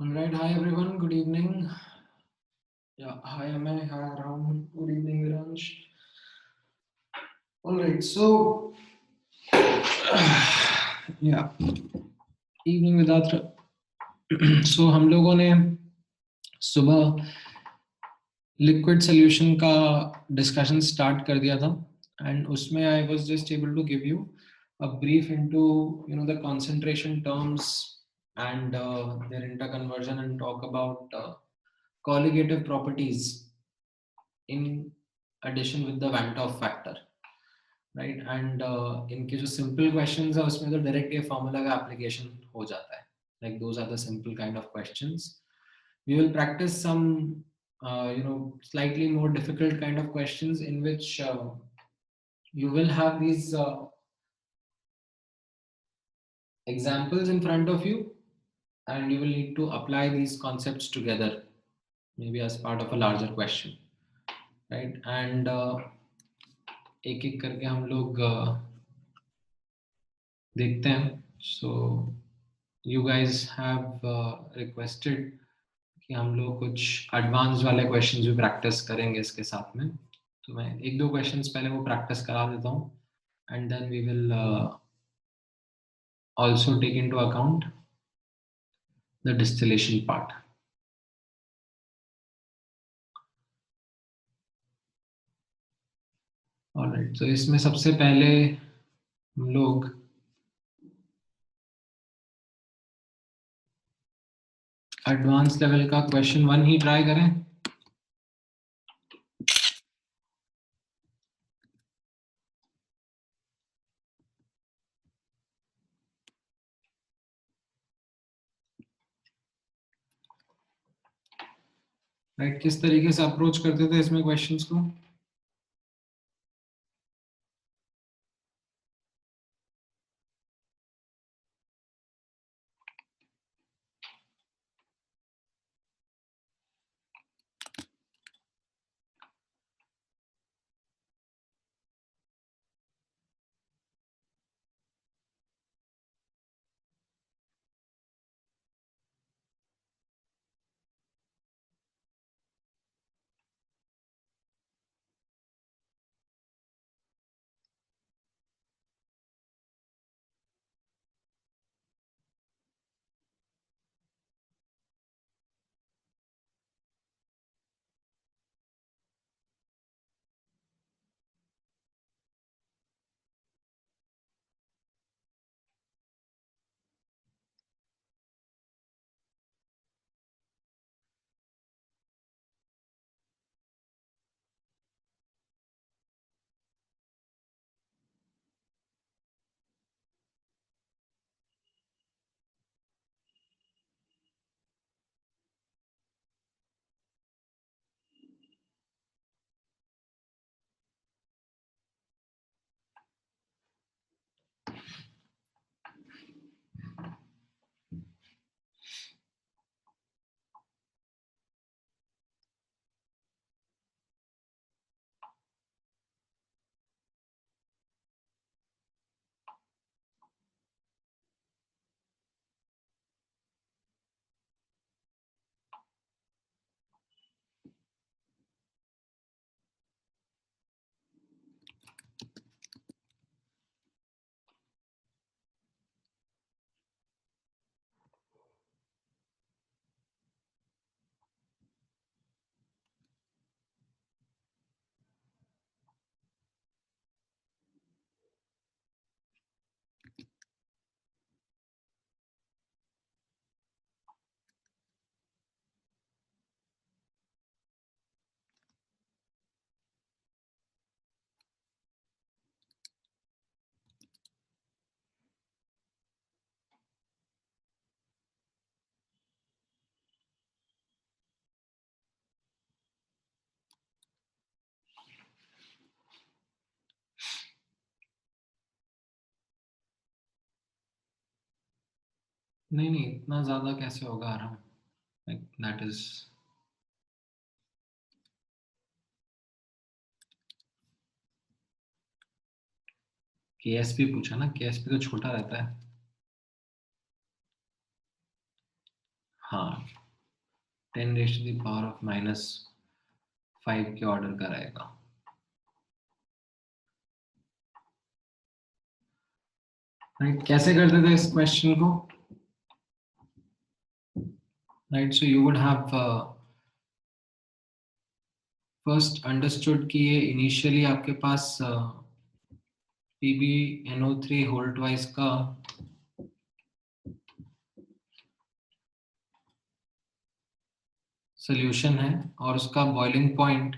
All right, hi everyone, good evening. Yeah, hi Amay, hi Ram, good evening Viransh. All right, so yeah, evening Vedatra. So हम लोगों ने सुबह liquid solution का discussion start कर दिया था and उसमें I was just able to give you a brief into the concentration terms and their interconversion and talk about colligative properties in addition with the Van 't Hoff factor, right? And इनके जो simple questions है उसमें तो direct ये formula का application हो जाता है. Like those are the simple kind of questions. We will practice some slightly more difficult kind of questions in which you will have these examples in front of you and you will need to apply these concepts together, maybe as part of a larger question, right? And एक एक करके हम लोग देखते हैं. So you guys have requested कि हम लोग कुछ एडवांस वाले क्वेश्चंस भी प्रैक्टिस करेंगे इसके साथ में. तो मैं एक दो क्वेश्चंस पहले वो प्रैक्टिस करा देता हूँ and then we will also take into account the distillation part. Alright, so इसमें सबसे पहले हम लोग एडवांस लेवल का क्वेश्चन 1 ही ट्राई करें. राइट, किस तरीके से अप्रोच करते थे इसमें क्वेश्चंस को. नहीं नहीं, इतना ज्यादा कैसे होगा आराम. Like that is KSP पूछा ना, KSP तो छोटा रहता है. हाँ 10⁻⁻5 के ऑर्डर का रहेगा। राइट, कैसे करते थे इस क्वेश्चन को? Right, so you would have first understood कि ये इनिशियली आपके पास PbNO3 होल ट्वाइस का सॉल्यूशन है और उसका बॉइलिंग पॉइंट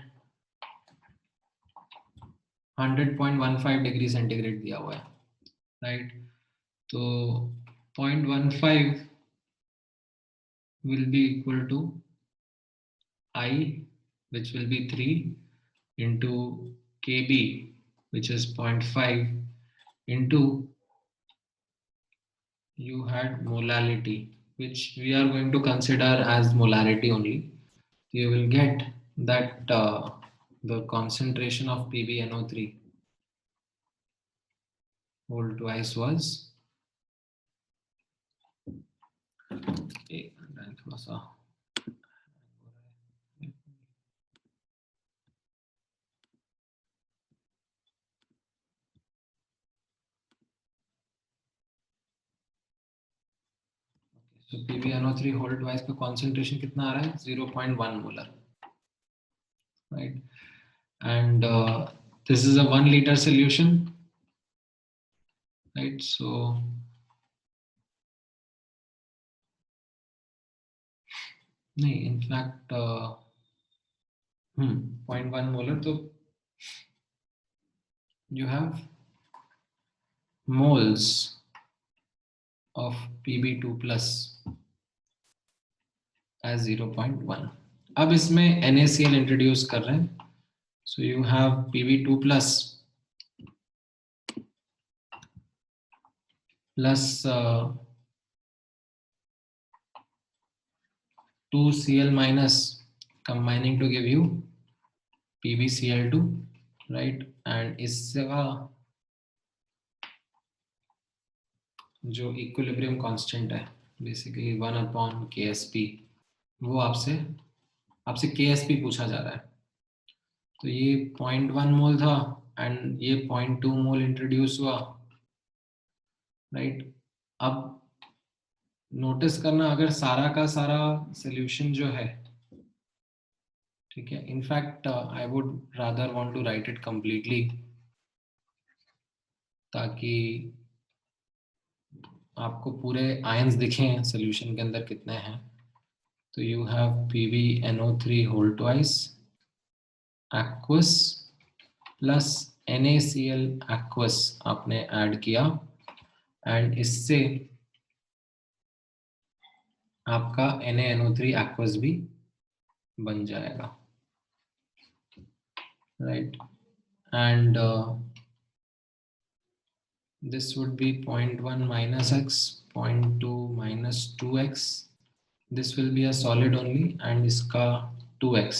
100.15 डिग्री सेंटीग्रेड दिया हुआ है। राइट, तो 0.15 will be equal to I, which will be 3 into Kb, which is 0.5 into you had molality, which we are going to consider as molarity only. You will get that the concentration of PbNO3 whole twice was थोड़ा सा so PbNO3 whole twice का concentration कितना आ रहा है? 0.1 molar, right? And this is a 1 liter solution, right? So नहीं, in fact 0.1 molar, तो you have moles of Pb2 plus as 0.1. अब इसमें NaCl इंट्रोड्यूस कर रहे हैं, so you have Pb2 plus 2Cl minus combining to give you PbCl2, right? and इसका जो equilibrium constant है बेसिकली 1/Ksp, वो आपसे Ksp पूछा जा रहा है। तो ये 0.1 मोल था एंड ये 0.2 मोल इंट्रोड्यूस हुआ, राइट? अब नोटिस करना, अगर सारा का सारा सॉल्यूशन जो है, ठीक है, in fact I would rather want to write it completely ताकि आपको पूरे आयंस दिखें सॉल्यूशन के अंदर कितने हैं। तो you have PbNO3 whole twice aqueous plus NaCl aqueous आपने ऐड किया एंड इससे आपका NaNO3 एक्वस भी बन जाएगा, right? And this would be 0.1 minus x, 0.2 minus 2x. This will be a solid only and इसका 2x,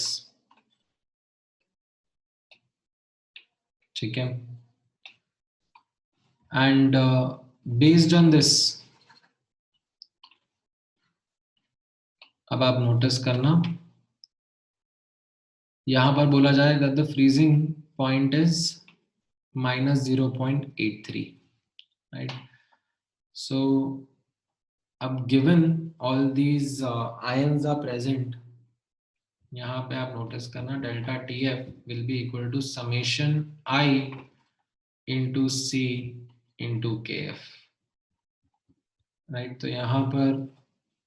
ठीक है? And based on this, अब आप नोटिस करना, यहाँ पर बोला जाए that the freezing point is minus 0.83, right? So अब given all these ions are present, यहाँ पे आप नोटिस करना delta TF will be equal to summation I into C into KF, right? तो यहाँ पर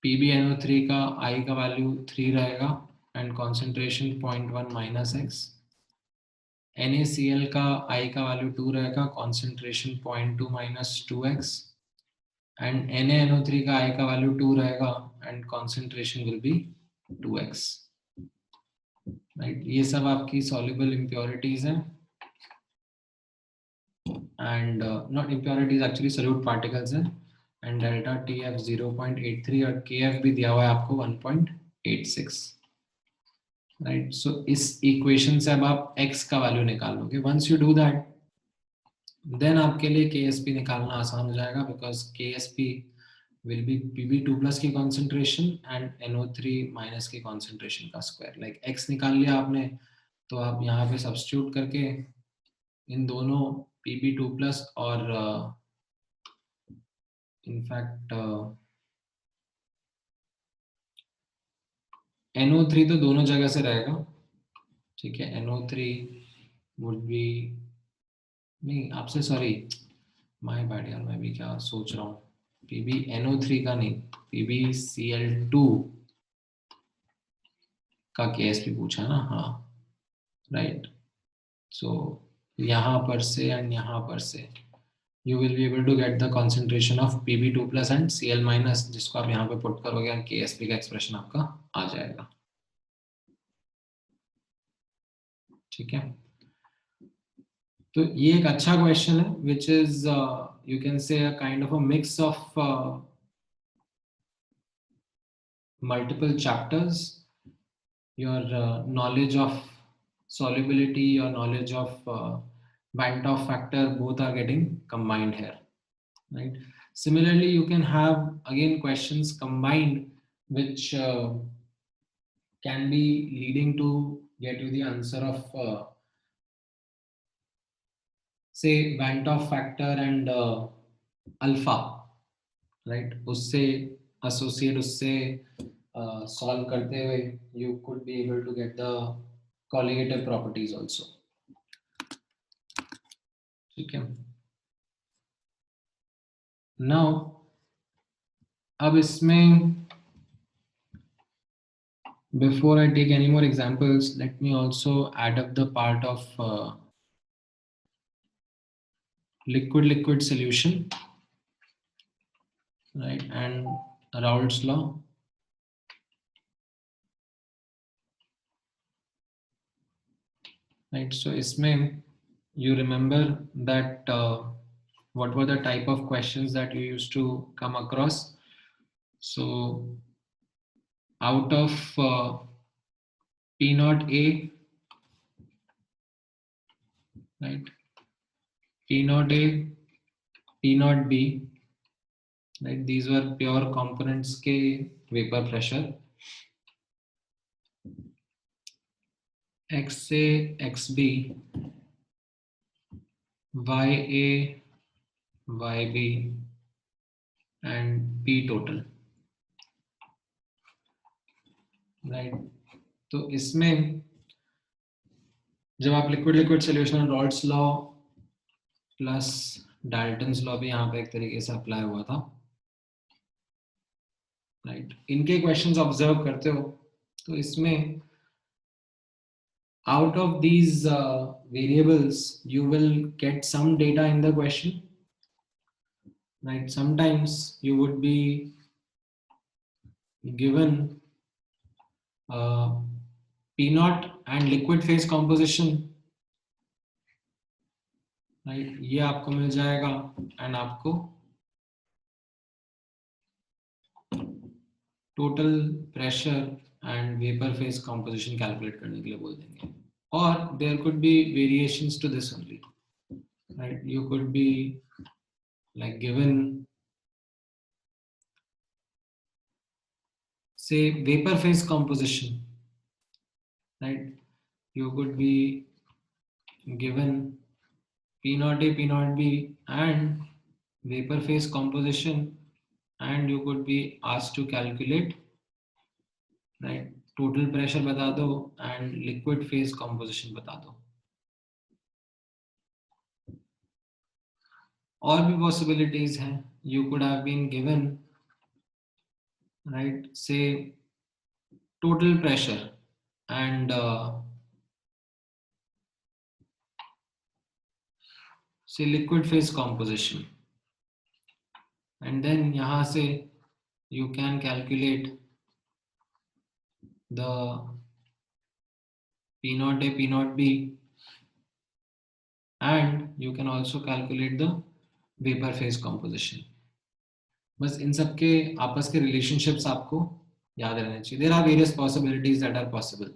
PbNO3 का I का वैल्यू 3 रहेगा and concentration 0.1 minus x, NaCl का I का वैल्यू 2 रहेगा, concentration 0.2 minus 2x, and NaNO3 का I का वैल्यू 2 रहेगा and concentration will be 2x, right? ये सब आपकी सॉल्युबल इम्प्योरिटीज हैं and not impurities, actually solute particles हैं, एंड डेल्टा TF 0.83 और KF भी दिया हुआ है आपको 1.86, राइट? सो इस इक्वेशन से अब आप x का वैल्यू निकालोगे। Once you do that then आपके लिए KSP निकालना आसान हो जाएगा, because KSP will be Pb2 plus की concentration and NO3 minus की concentration का square. Like x निकाल लिया आपने, तो आप यहाँ पे substitute करके इन दोनों Pb2 plus और in fact NO3 तो दोनों जगह से रहेगा, ठीक है. NO3 would be, नहीं आपसे सॉरी, माय बैड यार, मैं भी क्या सोच रहा हूँ. PbNO3 का नहीं, PbCl2 का KSP पूछा ना. हाँ राइट. सो यहाँ पर से एंड यहाँ पर से you will be able to get the concentration of Pb2 plus and Cl minus, जिसको आप यहाँ पे पुट करोगे और KSP का एक्सप्रेशन आपका आ जाएगा. ठीक है. तो ये एक अच्छा क्वेश्चन है which is you can say a kind of a mix of multiple chapters. Your knowledge of solubility, your knowledge of Van 't Hoff factor, both are getting combined here, right? Similarly, you can have again questions combined which can be leading to get you the answer of say Van 't Hoff factor and alpha, right? उससे associate, उससे solve करते हुए you could be able to get the colligative properties also. ठीक है. Now अब इसमें before I take any more examples, let me also add up the part of liquid solution, right, and Raoult's law. Right, so इसमें you remember that what were the type of questions that you used to come across. So out of P0A, right, P0A, P0B, right, these were pure components के vapor pressure. XA, XB, YA, YB and P total, right. तो इसमें जब आप liquid solution, Raoult's law plus Dalton's law भी यहाँ पे एक तरीके से अप्लाई हुआ था, राइट. इनके क्वेश्चंस ऑब्जर्व करते हो तो इसमें out of these variables you will get some data in the question, right. Sometimes you would be given P0 and liquid phase composition, right, ये आपको मिल जाएगा एंड आपको total pressure and vapour phase composition calculate करने के लिए बोल देंगे. और there could be variations to this only, right. You could be like given say vapor phase composition, right. You could be given P0A, P0B and vapor phase composition, and you could be asked to calculate, right, total pressure बता दो and liquid phase composition बता दो. और भी possibilities हैं. You could have been given, right, say total pressure and say liquid phase composition, and then यहाँ से you can calculate the P0A, P0B, and you can also calculate the vapor phase composition. बस इन सब के आपस के relationships आपको याद रहने चाहिए. There are various possibilities that are possible.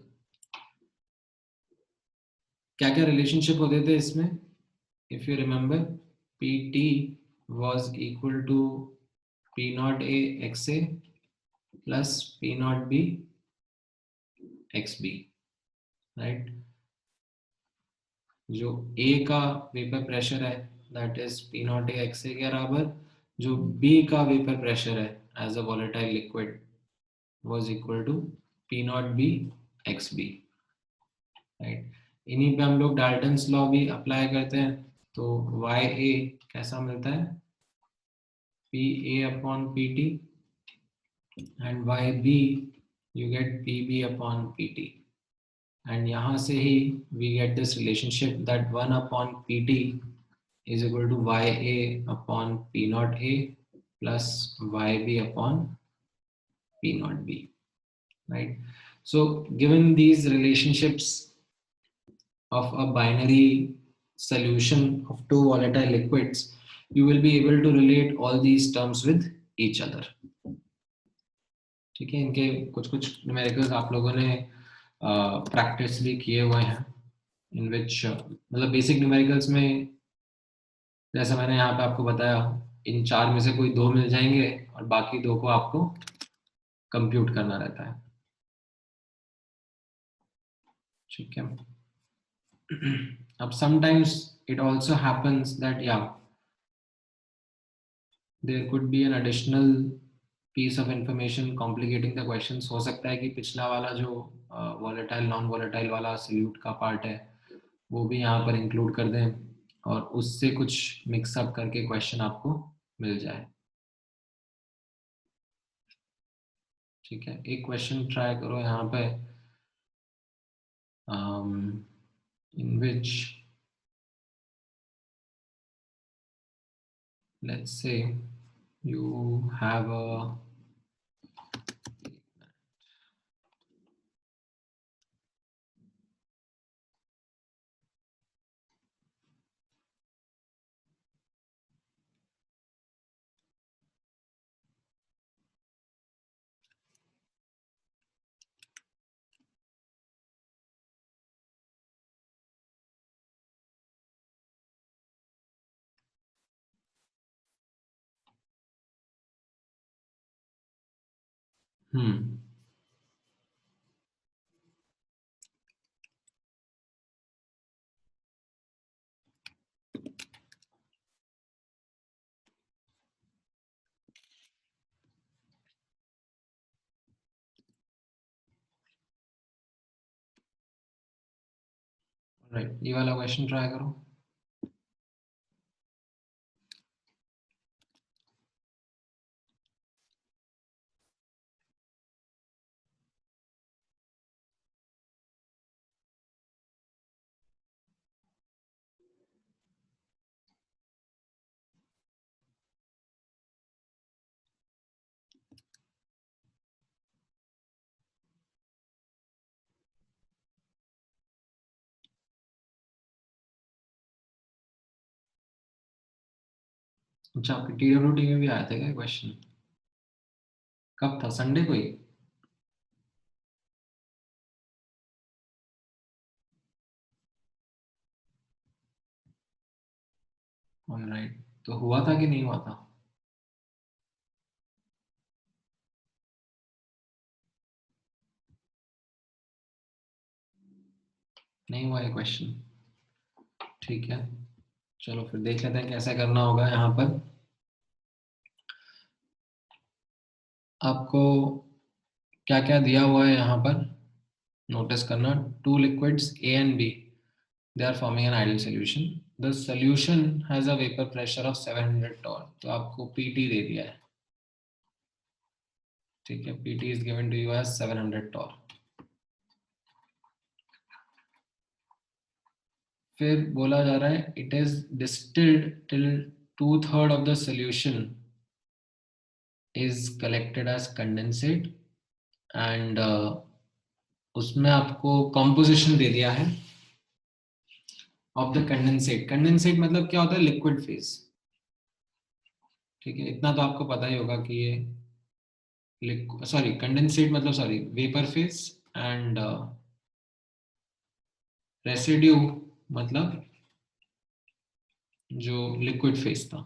क्या क्या relationship होते थे इसमें? If you remember, PT was equal to P naught A XA plus P naught B XB, right. जो A का वेपर प्रेशर है that is P naught A XA के बराबर, जो B का वेपर प्रेशर है as a volatile liquid was equal to P naught B XB, right. इन्हीं पे हम लोग डाल्टन्स लॉ भी अप्लाई करते हैं, तो YA कैसा मिलता है, PA upon PT, and YB you get PB upon PT, and यहाँ से ही we get this relationship that 1 upon PT is equal to YA upon P naught A plus YB upon P naught B, right? So given these relationships of a binary solution of two volatile liquids, you will be able to relate all these terms with each other. ठीक है, इनके कुछ कुछ numericals आप लोगों ने practice भी किए हुए हैं, इन विच मतलब बेसिक न्यूमेरिकल्स में जैसे मैंने यहाँ पे आपको बताया, इन चार में से कोई दो मिल जाएंगे और बाकी दो को आपको कंप्यूट करना रहता है, ठीक है। अब sometimes it also happens that yeah, there could be an additional piece of information complicating the questions. हो सकता है कि पिछला वाला जो volatile non volatile वाला solute का part है वो भी यहाँ पर include कर दें और उससे कुछ mix up करके question आपको मिल जाए, ठीक है। एक question try करो यहाँ पे, in which let's say you have a right, ये वाला क्वेश्चन ट्राई करो। अच्छा, आपके TWT में भी आया था क्या क्वेश्चन? कब था, संडे को ही? ऑलराइट, तो हुआ था कि नहीं हुआ था? नहीं हुआ है क्वेश्चन, ठीक है। चलो फिर देख लेते हैं कैसे करना होगा। यहाँ पर आपको क्या क्या दिया हुआ है यहाँ पर नोटिस करना। Two liquids A and B, they are forming an ideal solution. The solution has a vapor pressure of 700 torr, तो आपको PT दे दिया है, ठीक है। PT is given to you as 700 torr। फिर बोला जा रहा है it is distilled till 2/3 of the solution is collected as condensate, and उसमें आपको कंपोजिशन दे दिया है ऑफ द कंडेंसेट। कंडेंसेट मतलब क्या होता है, लिक्विड फेज, ठीक है। इतना तो आपको पता ही होगा कि ये सॉरी कंडेंसेट मतलब sorry vapour phase, and residue मतलब जो लिक्विड फेज था,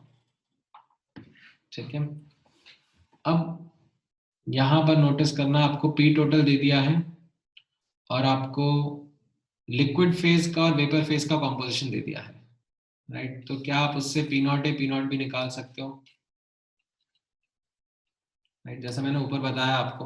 ठीक है। अब यहाँ पर नोटिस करना, आपको पी टोटल दे दिया है और आपको लिक्विड फेज का और वेपर फेज का कॉम्पोजिशन दे दिया है, राइट। तो क्या आप उससे P naught A P not भी निकाल सकते हो, राइट, जैसा मैंने ऊपर बताया आपको।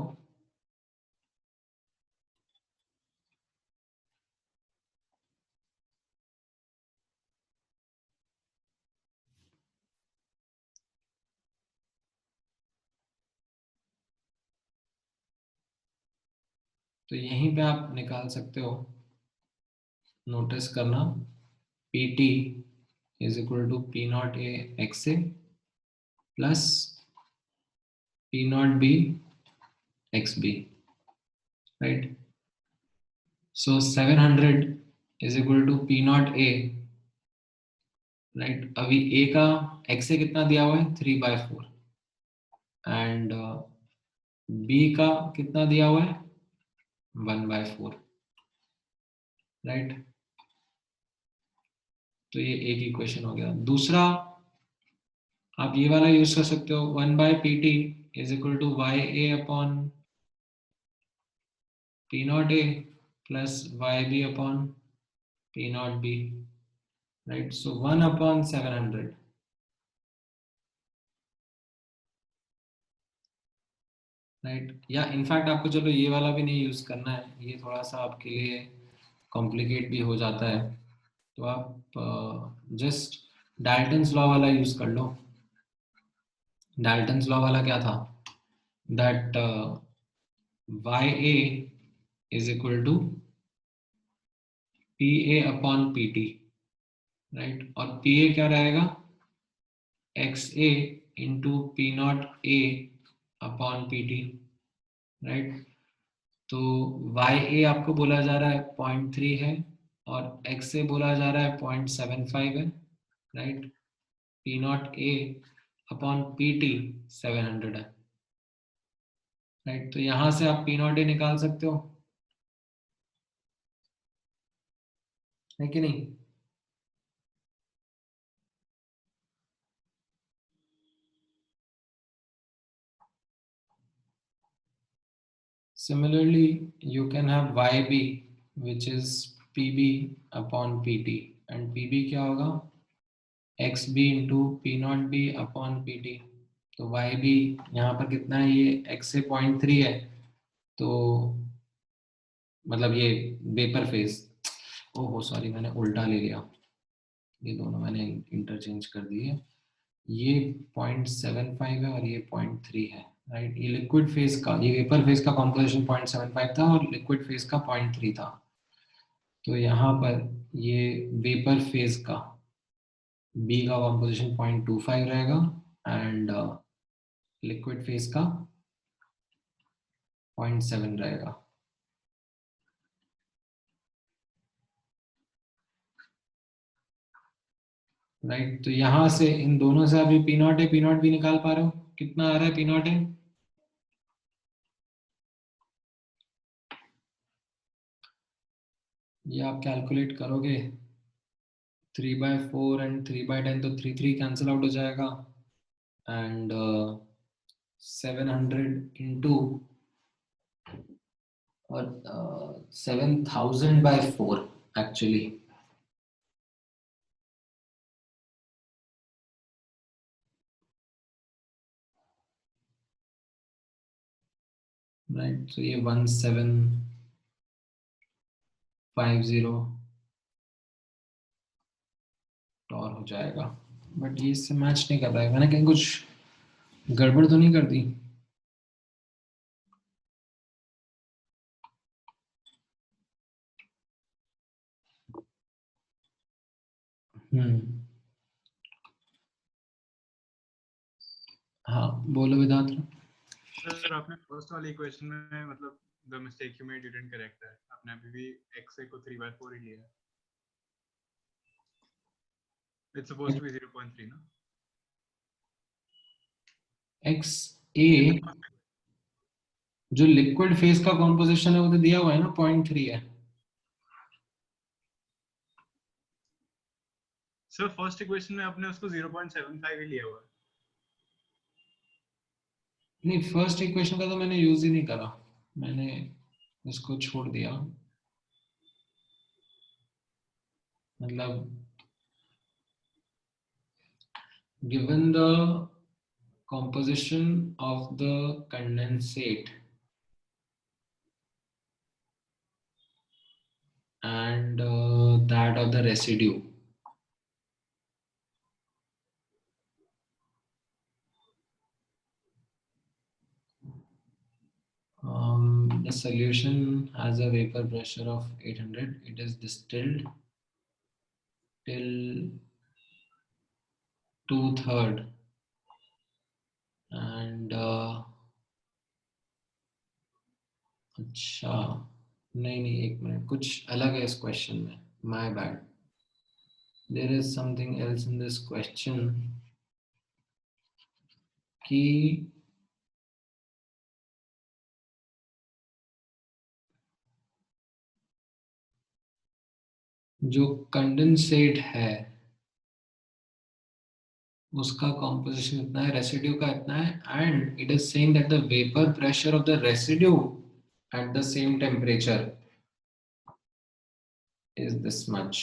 तो यहीं पे आप निकाल सकते हो, नोटिस करना, P T is equal to P naught A X A plus P naught B X B, right. So 700 is equal to P naught A, right. अभी ए का एक्स ए कितना दिया हुआ है, 3/4, एंड बी का कितना दिया हुआ है, 1/4, राइट। तो ये एक इक्वेशन हो गया। दूसरा आप ये वाला यूज कर सकते हो, 1/pt is equal to Y A upon P naught A plus Y B upon P naught B, right. So 1/700, right. या इनफैक्ट आपको चलो ये वाला भी नहीं यूज करना है, ये थोड़ा सा आपके लिए कॉम्प्लिकेट भी हो जाता है, तो आप जस्ट डाल्टन्स लॉ वाला यूज कर लो। डाल्टन्स लॉ वाला क्या था, that Y A is equal to P A upon P T, right. और पी ए क्या रहेगा, X A into P naught A upon P T, right. तो वाई ए आपको बोला जा रहा है 0.3 है और एक्स ए बोला जा रहा है 0.75 है, right. P naught A upon P T 700 है, राइट। तो यहाँ से आप पी नॉट ए निकाल सकते हो, है कि नहीं। Similarly, you can have YB, which is PB upon PT, and PB क्या होगा, XB into P naught B upon PT। तो YB यहाँ पर कितना है, ये X से 0.3 है, तो मतलब ये वेपर फेज, ओहो सॉरी मैंने उल्टा ले लिया, ये दोनों मैंने इंटरचेंज कर दिए, ये 0.75 है और ये 0.3 है, राइट। ये लिक्विड फेज का, ये वेपर फेज का कॉम्पोजिशन 0.75 था और लिक्विड फेज का 0.3 था। तो यहाँ पर ये वेपर फेज का बी का कॉम्पोजिशन 0.25 रहेगा एंड लिक्विड फेज का 0.7 रहेगा, राइट। तो यहाँ से इन दोनों से अभी P naught A P not भी निकाल पा रहे हो, कितना आ रहा है पी नॉट ए, ये आप कैलकुलेट करोगे 3/4 एंड 3/10, तो 3 कैंसिल आउट हो जाएगा, एंड 700 इंटू और 7000/4 एक्चुअली, राइट। तो ये 1750 टॉर हो जाएगा, बट ये इससे मैच नहीं कर रहा है, मैंने कहीं कुछ गड़बड़ तो नहीं कर दी। हम्म, हाँ बोलो वेदांत। सर आपने फर्स्ट वाली इक्वेशन में मतलब the mistake you made you didn't correct that, आपने अभी भी x a को 3/4 ही लिया है, इट्स सपोज्ड टू बी 0.3 ना। एक्स ए जो लिक्विड फेज का कॉम्पोजिशन है वो तो दिया हुआ है ना, 0.3 है। सर फर्स्ट इक्वेशन में आपने उसको 0.75 ही लिया हुआ है। नहीं, फर्स्ट इक्वेशन का तो मैंने यूज ही नहीं करा, मैंने इसको छोड़ दिया। मतलब given the composition of the condensate and that of the residue, the solution has a vapor pressure of 800. It is distilled till 2/3 and अच्छा, नहीं नहीं, एक मिनट, कुछ अलग है इस क्वेश्चन में, my bad, there is something else in this question कि जो कंडेंसेट है उसका कॉम्पोजिशन इतना है, रेसिड्यू का इतना है, and it is saying that the vapour pressure of the residue at the same temperature is this much,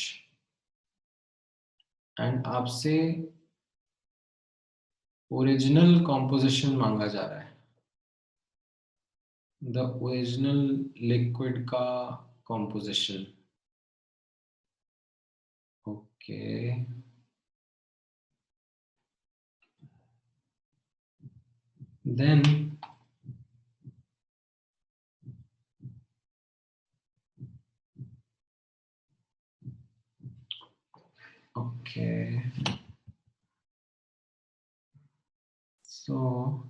and आपसे ओरिजिनल कॉम्पोजिशन मांगा जा रहा है, द ओरिजिनल लिक्विड का composition. Okay, then okay, so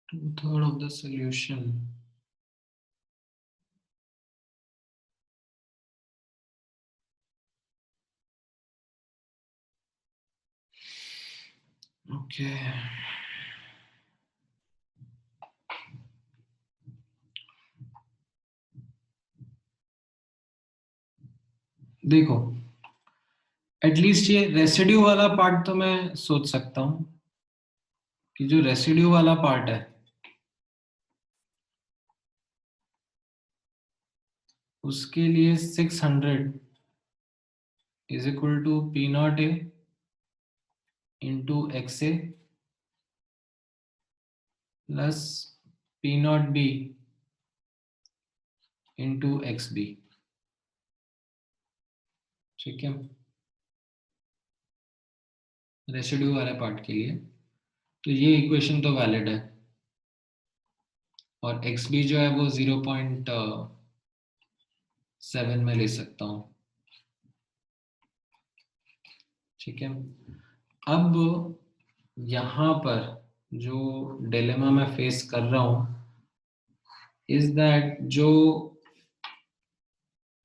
two-thirds of the solution, okay, देखो at least ये residue वाला part तो मैं सोच सकता हूँ कि जो रेसिड्यू वाला पार्ट है उसके लिए 600 is equal to P naught A into X A plus P naught B into X B, ठीक है, रेसिड्यू वाले पार्ट के लिए। तो ये इक्वेशन तो वैलिड है, और एक्स बी जो है वो 0.7 में ले सकता हूँ, ठीक है। अब यहाँ पर जो डिलेमा मैं फेस कर रहा हूँ इज दैट जो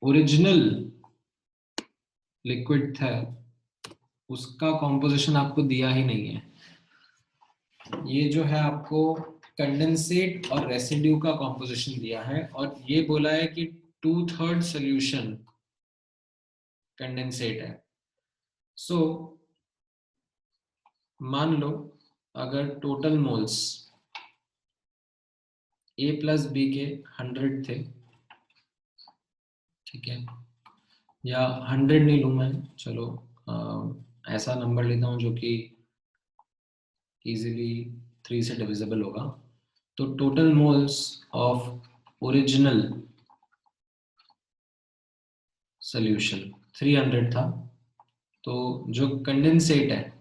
ओरिजिनल लिक्विड था उसका कॉम्पोजिशन आपको दिया ही नहीं है, ये जो है आपको कंडेंसेट और रेसिड्यू का कॉम्पोजिशन दिया है, और ये बोला है कि 2/3 सोल्यूशन कंडेंसेट है। सो मान लो अगर total moles A plus B के 100 थे, ठीक है, या 100 नहीं लूँ मैं, चलो ऐसा नंबर लेता हूँ जो कि इजीली 3 से डिविजिबल होगा। तो total moles of original solution 300 था, तो जो कंडेंसेट है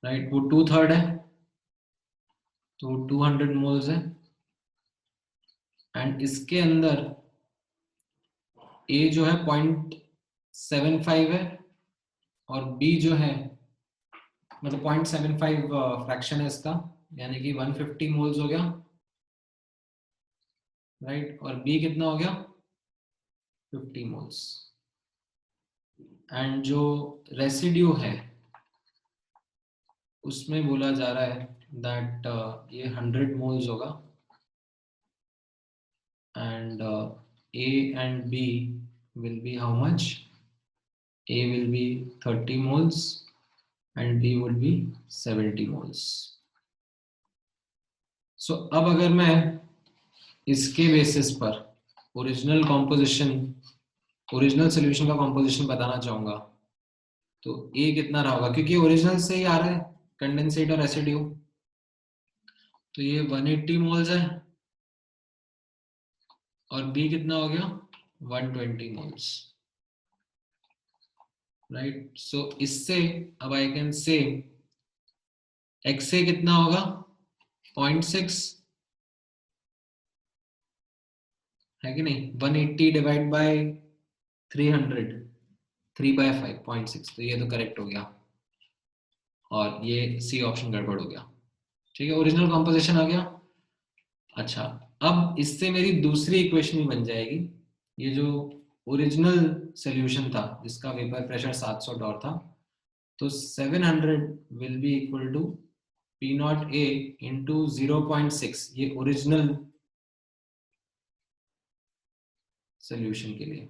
राइट वो 2/3 है, तो 200 मोल्स है, एंड इसके अंदर A जो है 0.75 है और B जो है मतलब 0.75 फ्रैक्शन है इसका, यानी कि 150 मोल्स हो गया राइट, और B कितना हो गया 50 मोल्स। एंड जो रेसिड्यू है उसमें बोला जा रहा है दैट ये 100 मोल्स होगा and A and B will be how much? A will be 30 moles and B would be 70 moles. So अब अगर मैं इसके बेसिस पर ओरिजिनल कॉम्पोजिशन, ओरिजिनल सॉल्यूशन का कॉम्पोजिशन बताना चाहूंगा तो A कितना रहा होगा, क्योंकि ओरिजिनल से ही आ रहा है कंडेंसेट और रेसिड्यू, तो ये 180 मोल्स है और B कितना हो गया 120 मोल्स, राइट. सो इससे अब आई कैन से XA कितना होगा 0.6 है कि नहीं, 180 डिवाइड बाय 300 3/5 0.6, तो ये तो करेक्ट हो गया और ये सी ऑप्शन गड़बड़ हो गया. ठीक है, ओरिजिनल कॉम्पोजिशन आ गया. अच्छा, अब इससे मेरी दूसरी इक्वेशन भी बन जाएगी. ये जो ओरिजिनल सॉल्यूशन था जिसका वेपर प्रेशर 700 टॉर था, तो 700 will be equal to P naught A into 0.6, ये ओरिजिनल सॉल्यूशन के लिए,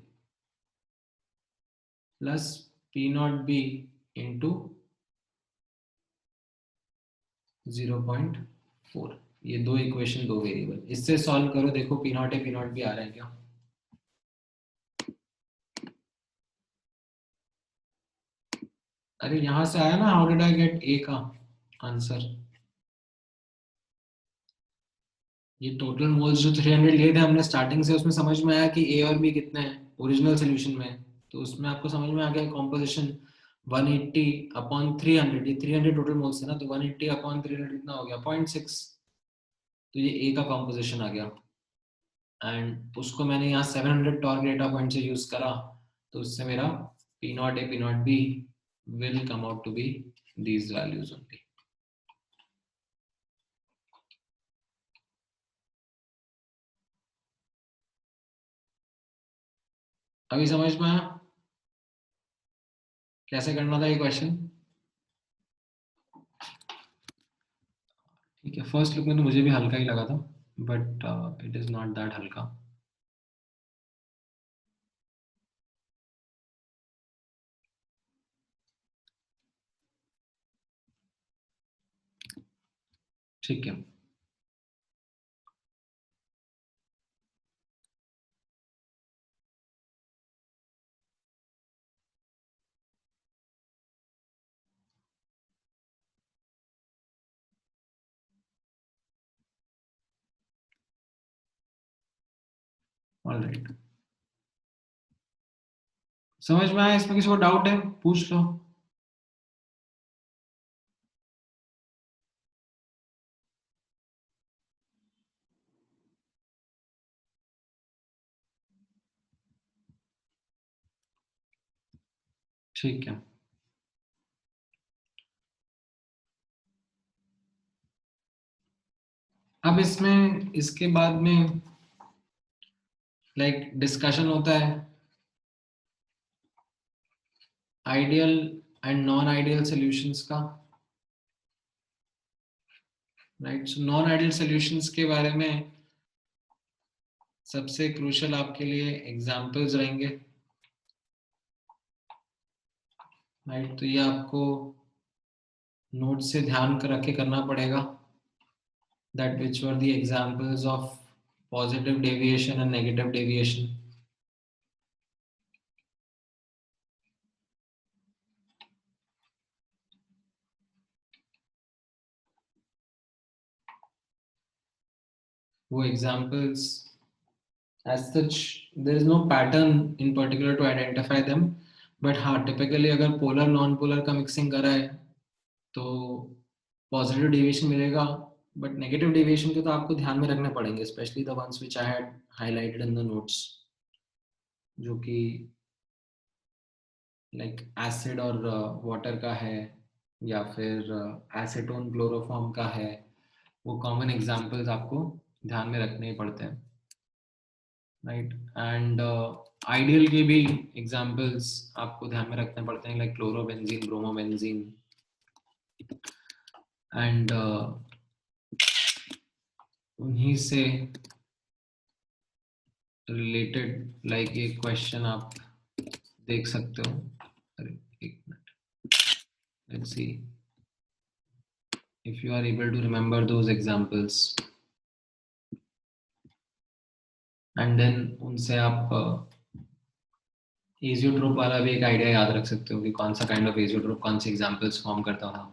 plus P naught B into 0.4. ये दो इक्वेशन, दो वेरिएबल, इससे सॉल्व करो, देखो P naught A P naught B आ रहा है क्या. अरे यहां से आया ना, how did I get A का आंसर. ये टोटल मोल्स जो 300 लिए थे हमने स्टार्टिंग से, उसमें समझ में आया कि A और B कितने हैं ओरिजिनल सॉल्यूशन में, तो उसमें आपको समझ में आ गया कॉम्पोजिशन 180 अपॉन 300, ये 300 टोटल मोल्स है ना, तो 180 अपॉन 300 कितना हो गया 0.6, तो ये A का कॉम्पोजिशन आ गया. एंड उसको मैंने यहाँ 700 टॉर्क डेटा पॉइंट से यूज करा, तो उससे मेरा P naught A P naught B will come out to be these values only. अभी समझ में आया कैसे करना था ये क्वेश्चन. ठीक है, फर्स्ट लुक में तो मुझे भी हल्का ही लगा था, but it is not that हल्का. ठीक है, ऑलराइट. समझ में आया, इसमें किसी को डाउट है पूछ लो. ठीक है, अब इसमें इसके बाद में लाइक डिस्कशन होता है ideal and non ideal solutions का, right. So non ideal solutions के बारे में सबसे क्रूशियल आपके लिए एग्जांपल्स रहेंगे, राइट. तो ये आपको नोट से ध्यान कर रख के करना पड़ेगा, that which were the examples of positive deviation and negative deviation. वो examples as such there is no pattern in particular to identify them, but हाँ typically अगर polar non polar का mixing करा है तो positive deviation मिलेगा, but negative deviation के तो आपको ध्यान में रखने पड़ेंगे, especially the ones which I had highlighted in the notes, जो कि like acid और water का है या फिर acetone chloroform का है, वो कॉमन एग्जाम्पल्स आपको ध्यान में रखने ही पड़ते हैं, राइट. एंड आइडियल के भी एग्जांपल्स आपको ध्यान में रखने पड़ते हैं, लाइक क्लोरोबेंजीन, ब्रोमोबेंजीन एंड उन्हीं से रिलेटेड लाइक एक क्वेश्चन आप देख सकते हो. अरे एक minute, let's see if you are able to remember those examples and then उनसे आप एजियोट्रोप वाला भी एक आइडिया याद रख सकते हो कि कौन सा काइंड ऑफ एजियोट्रोप कौन सी एग्जांपल्स फॉर्म करता था.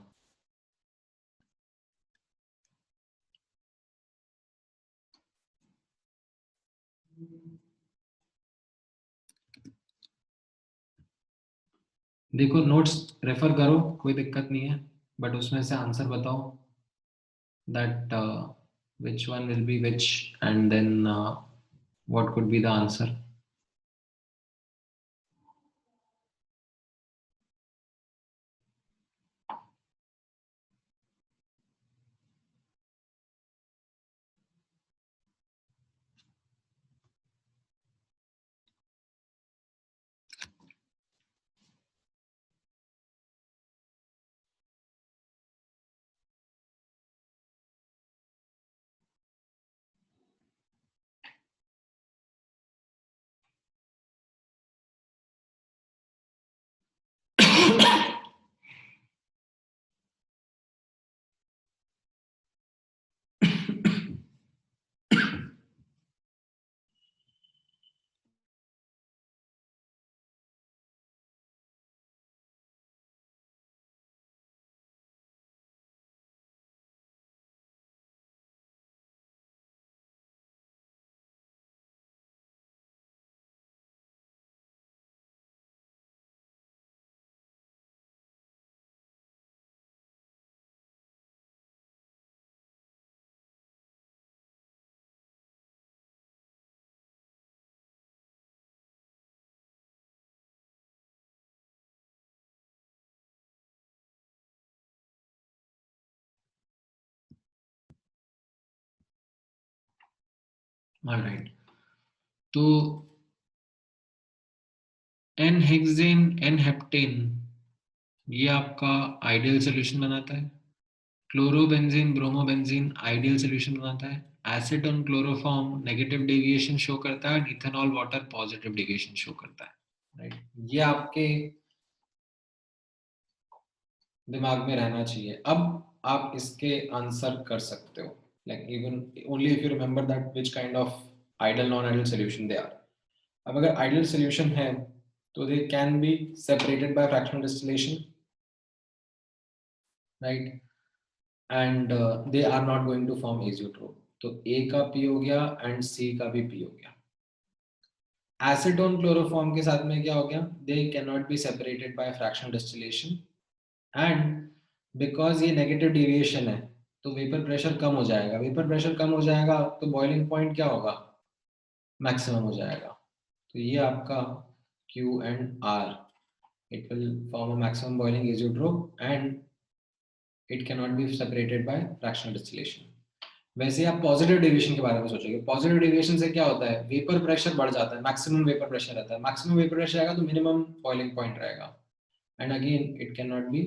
देखो नोट्स रेफर करो, कोई दिक्कत नहीं है, बट उसमें से आंसर बताओ that which one will be which and then what could be the answer. All right. तो एन हेक्सेन एन हेप्टेन ये आपका आइडियल सोल्यूशन बनाता है. क्लोरोबेंजीन ब्रोमोबेंजीन आइडियल सोल्यूशन बनाता है. Acetone chloroform negative deviation show करता है. Ethanol water positive deviation show करता है. राइट, ये आपके दिमाग में रहना चाहिए. अब आप इसके आंसर कर सकते हो, like even only if you remember that which kind of ideal non ideal solution they are. अब अगर आइडियल सॉल्यूशन है तो they can be separated by fractional distillation, right, and they are not going to form azeotrope. तो A का P हो गया and सी का भी पी हो गया. एसीटोन क्लोरोफॉर्म के साथ में क्या हो गया, they can not be separated by fractional distillation and because ये नेगेटिव डेविएशन है तो वेपर प्रेशर कम हो जाएगा. वेपर प्रेशर कम हो जाएगा तो बॉइलिंग पॉइंट क्या होगा, मैक्सिमम हो जाएगा. तो ये आपका Q and R, it will form a maximum boiling azeotrope and it cannot be separated by fractional distillation. वैसे आप पॉजिटिव डेविएशन के बारे में सोचोगे. पॉजिटिव डेविएशन से क्या होता है, वेपर प्रेशर बढ़ जाता है, मैक्सिमम वेपर प्रेशर रहता है. मैक्सिमम वेपर प्रेशर आएगा तो मिनिमम बॉइलिंग पॉइंट रहेगा and again it can not be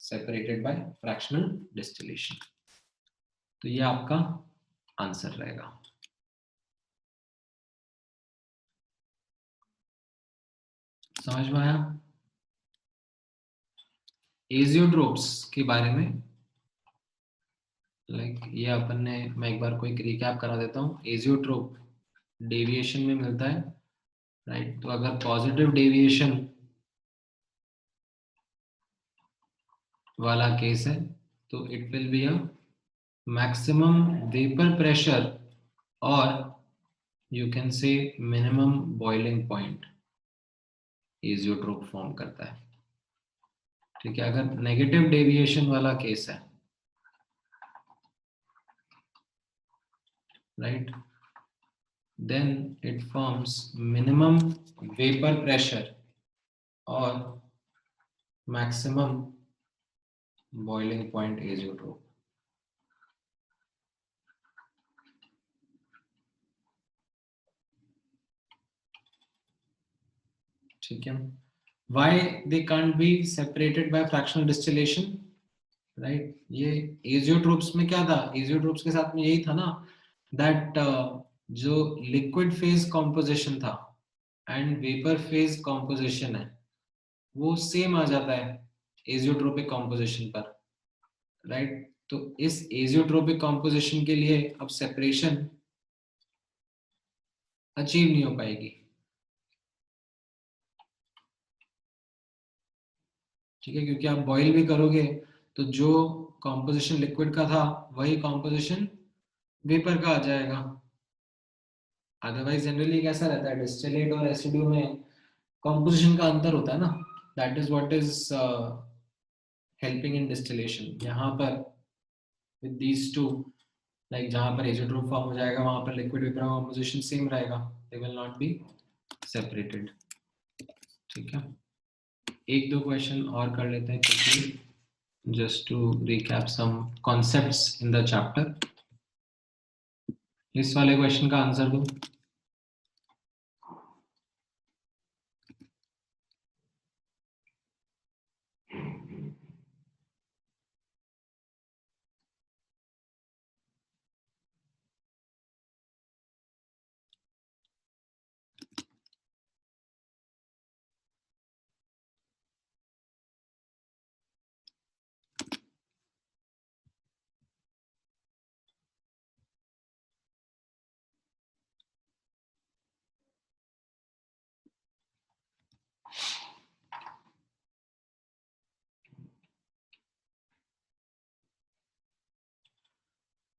separated by fractional distillation. तो ये आपका आंसर रहेगा. समझ में आया? एजियोट्रोप्स के बारे में लाइक ये अपन ने, मैं एक बार कोई रिकैप करा देता हूँ. एजियोट्रोप डेविएशन में मिलता है, राइट. तो अगर पॉजिटिव डेविएशन वाला केस है तो it will be a maximum vapour pressure और you can say minimum boiling point azeotrope form करता है. ठीक है, अगर नेगेटिव डेविएशन वाला केस है, right, then it forms minimum vapor pressure or maximum boiling point azeotrope. ठीक है, why they can't be separated by fractional distillation, right. ये एजियोट्रोप्स में क्या था, एजियोट्रोप्स के साथ में यही था ना, दैट जो लिक्विड फेज कॉम्पोजिशन था एंड वेपर फेज कॉम्पोजिशन है वो सेम आ जाता है एजियोट्रोपिक कॉम्पोजिशन पर, राइट. तो इस एजियोट्रोपिक कॉम्पोजिशन के लिए अब सेपरेशन अचीव नहीं हो पाएगी. ठीक है, क्योंकि आप बॉईल भी करोगे तो जो कॉम्पोजिशन लिक्विड का था वही कॉम्पोजिशन वेपर का आ जाएगा. अदरवाइज जनरली कैसा रहता है, डिस्टिलेट और एसिडो में कॉम्पोजिशन का अंतर होता है ना, that is what is helping in distillation. यहाँ पर विद दीज टू, लाइक जहाँ पर एजियोट्रोप फॉर्म हो जाएगा वहाँ पर लिक्विड वेपर कॉम्पोजिशन सेम रहेगा, they will not be separated. ठीक है, एक दो क्वेश्चन और कर लेते हैं quickly, just to recap some concepts in the chapter. इस वाले क्वेश्चन का आंसर दो.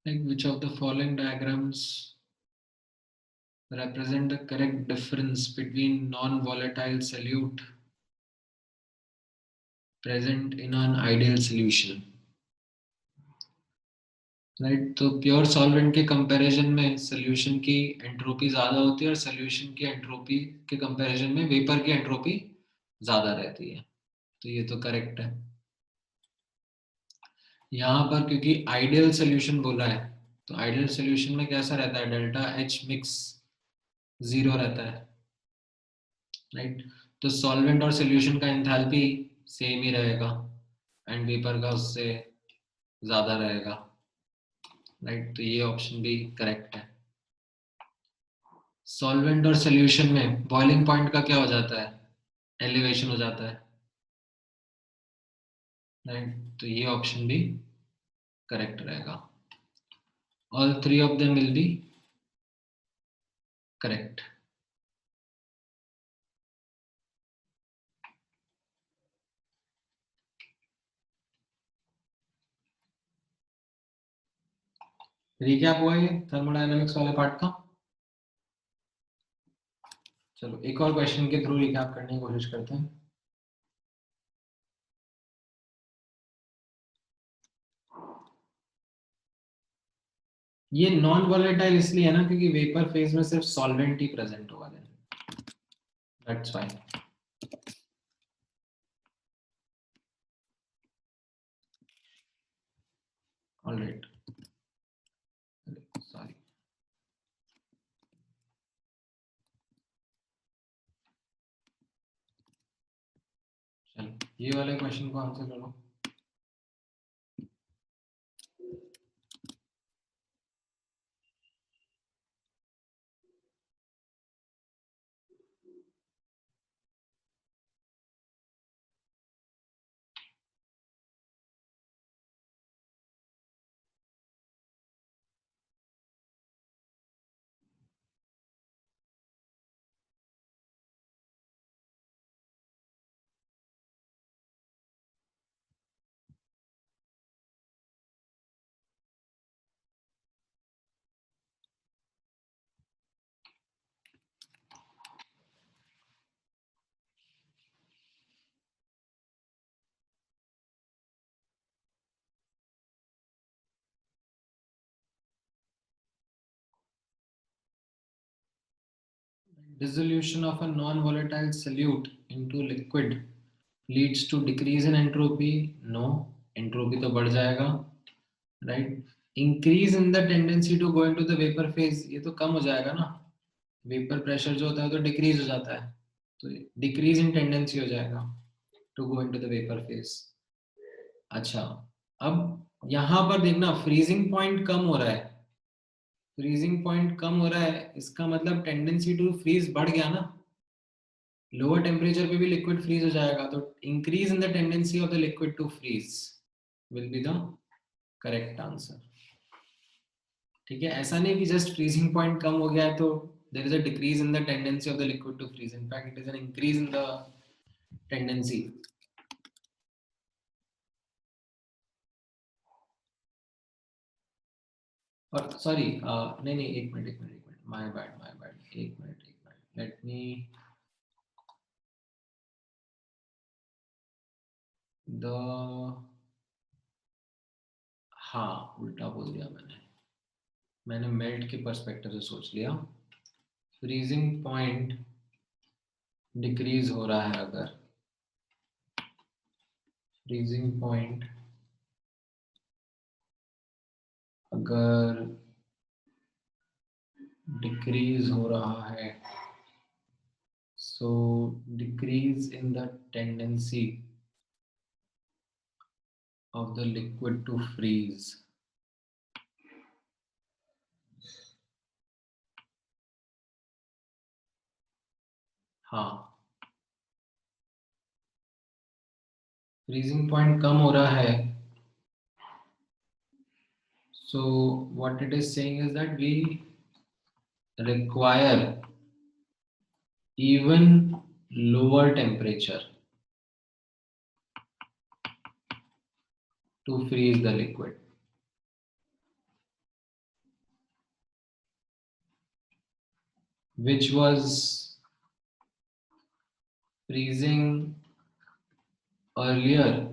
Like which of the following diagrams represent the correct difference between non-volatile solute present in an ideal solution? Right, तो pure solvent के comparison में solution की entropy ज्यादा होती है और सॉल्यूशन की एंट्रोपी के कंपैरिजन में वेपर की एंट्रोपी ज्यादा रहती है. तो ये तो करेक्ट है. यहाँ पर क्योंकि आइडियल सॉल्यूशन बोला है तो आइडियल सॉल्यूशन में कैसा रहता है, डेल्टा एच मिक्स 0 रहता है, राइट. तो सॉल्वेंट और सॉल्यूशन का एंथैल्पी सेम ही रहेगा एंड वेपर का उससे ज्यादा रहेगा, राइट. तो ये ऑप्शन भी करेक्ट है. सॉल्वेंट और सॉल्यूशन में बॉइलिंग पॉइंट का क्या हो जाता है, एलिवेशन हो जाता है, राइट. तो ये ऑप्शन भी करेक्ट रहेगा. All three of them will be correct. Recap हुआ ये थर्मोडायनामिक्स वाले पार्ट का. चलो एक और क्वेश्चन के थ्रू रिकैप करने की कोशिश करते हैं. ये नॉन वॉलेटाइल इसलिए है ना क्योंकि वेपर फेज में सिर्फ सॉल्वेंट ही प्रेजेंट होगा, दैट्स व्हाई. Alright, sorry. चलो ये वाले क्वेश्चन को आंसर करो. Dissolution of a non-volatile solute into liquid leads to decrease in entropy. No, entropy तो बढ़ जाएगा, right? Increase in the tendency to go into the vapor phase, ये तो कम हो जाएगा ना. Vapor pressure जो होता है तो decrease हो जाता है, तो डिक्रीज इन टेंडेंसी हो जाएगा to go into the vapour phase. अच्छा, अब यहां पर देखना फ्रीजिंग पॉइंट कम हो रहा है, फ्रीजिंग पॉइंट कम हो रहा है, इसका मतलब टेंडेंसी टू फ्रीज बढ़ गया ना, लोअर टेम्परेचर पे भी लिक्विड फ्रीज हो जाएगा, तो increase in the tendency of the liquid to freeze will be the correct answer. ठीक है, ऐसा नहीं कि जस्ट फ्रीजिंग पॉइंट कम हो गया है तो there is a decrease in the tendency of the liquid to freeze, in fact it is an increase in the tendency. और सॉरी नहीं नहीं, एक मिनट एक मिनट एक मिनट, माय बैड, एक मिनट, लेट मी द, हाँ उल्टा बोल दिया मैंने मेल्ट के पर्सपेक्टिव से सोच लिया। फ्रीजिंग पॉइंट डिक्रीज हो रहा है, अगर फ्रीजिंग पॉइंट अगर डिक्रीज हो रहा है, so decrease in the tendency of the liquid to freeze। हाँ, फ्रीजिंग पॉइंट कम हो रहा है, so what it is saying is that we require even lower temperature to freeze the liquid, which was freezing earlier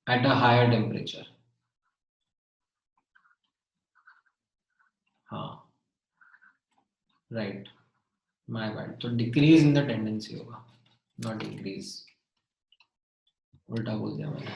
at a higher temperature। हाँ right, my bad, तो decrease in the tendency होगा, not increase, उल्टा बोल दिया मैंने।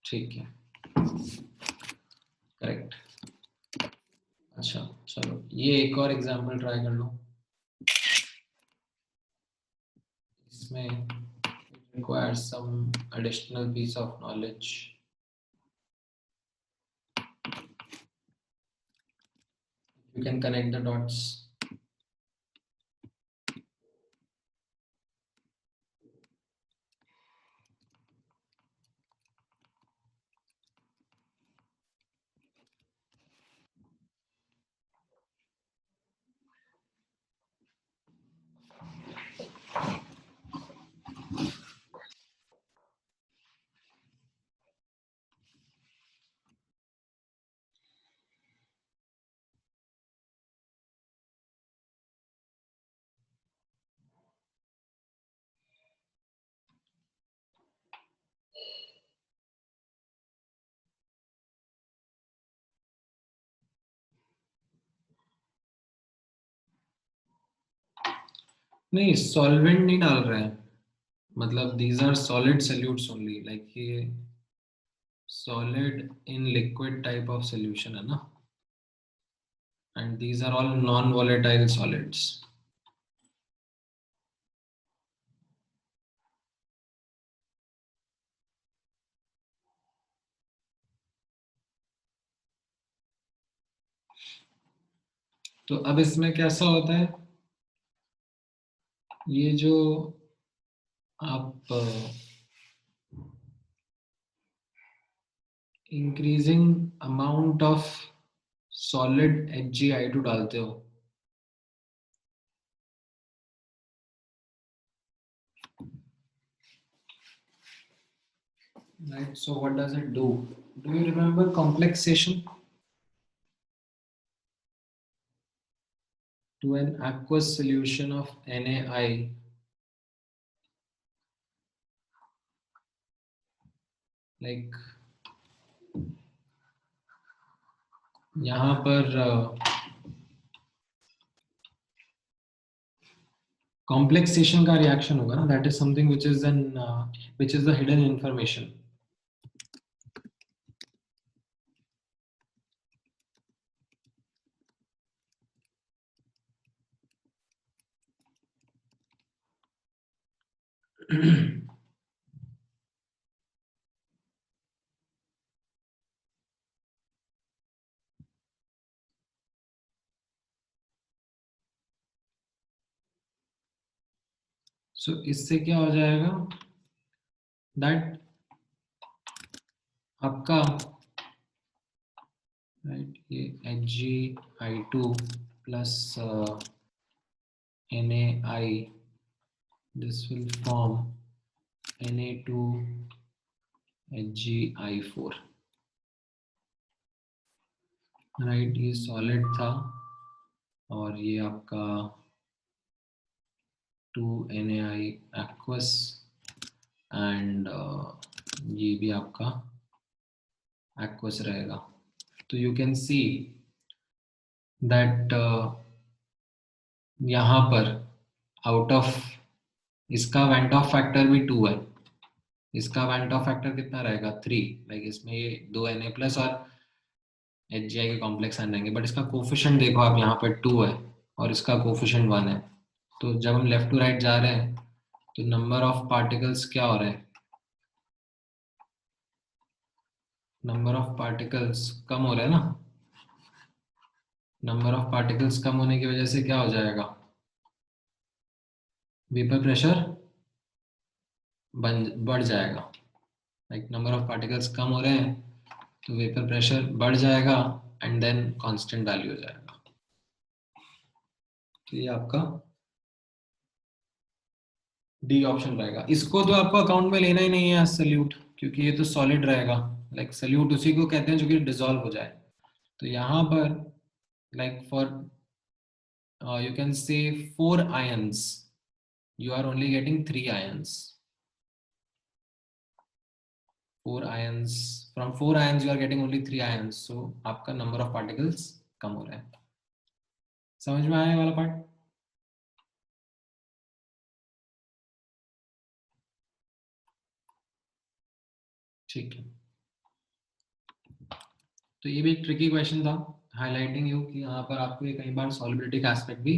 ठीक है, correct. अच्छा चलो, ये एक और एग्जांपल ट्राई कर लो, इसमें requires some additional piece of knowledge। You can connect the dots। नहीं, सॉल्वेंट नहीं डाल रहे हैं, मतलब these are solid solutes only, like ये solid in liquid type of solution है ना, and these are all non-volatile solids। तो अब इसमें कैसा होता है, ये जो आप increasing amount of solid HgI2 डालते हो, right? So what does it do? Do you remember complexation to an aqueous solution of NaI? Like यहाँ पर कॉम्प्लेक्सेशन का रिएक्शन होगा ना, that is something which is the hidden information. So इससे क्या हो जाएगा, दैट आपका राइट ये HgI2 plus NaI, this will form Na2HgI4. Right ये सॉलिड था और ये आपका 2NaI aqueous एंड ये भी आपका aqueous रहेगा. तो यू कैन सी दैट यहाँ पर आउट ऑफ इसका वेंट ऑफ फैक्टर भी 2 है, इसका वेंट ऑफ फैक्टर कितना रहेगा 3, लाइक इसमें ये 2Na प्लस और HgI के कॉम्प्लेक्स आन रहेंगे, बट इसका कोफिशिएंट देखो आप यहाँ पर 2 है और इसका कोफिशिएंट 1 है. तो जब हम लेफ्ट टू राइट जा रहे हैं तो नंबर ऑफ पार्टिकल्स क्या हो रहे हैं, नंबर ऑफ पार्टिकल्स कम हो रहे हैं ना. नंबर ऑफ पार्टिकल्स कम होने की वजह से क्या हो जाएगा, वेपर प्रेशर बढ़ जाएगा. लाइक नंबर ऑफ पार्टिकल्स कम हो रहे हैं तो वेपर प्रेशर बढ़ जाएगा एंड देन कांस्टेंट वैल्यू हो जाएगा. तो ये आपका डी ऑप्शन रहेगा. इसको तो आपको अकाउंट में लेना ही नहीं है सल्यूट, क्योंकि ये तो सॉलिड रहेगा. लाइक सल्यूट उसी को कहते हैं जो कि डिसॉल्व हो जाए. तो यहाँ पर like for you can say 4 ions, you are only getting 3 ions. 4 ions, from 4 ions you are getting only 3 ions, so आपका number of particles कम हो रहा है. समझ में आया वाला पार्ट? ठीक है. तो ये भी एक ट्रिकी क्वेश्चन था, हाईलाइटिंग यू कि यहाँ पर आपको ये कई बार सॉलिबिलिटी का एस्पेक्ट भी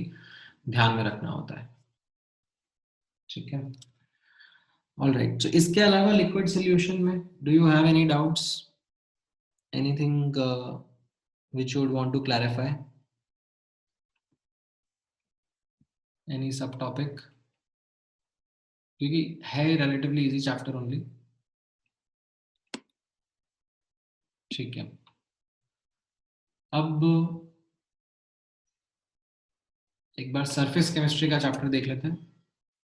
ध्यान में रखना होता है. ठीक है. All right. तो इसके अलावा लिक्विड सोल्यूशन में do you have any doubts, anything which you would want to clarify, any sub topic, क्योंकि है relatively easy chapter only. ठीक है. अब एक बार सरफेस केमिस्ट्री का चैप्टर देख लेते हैं.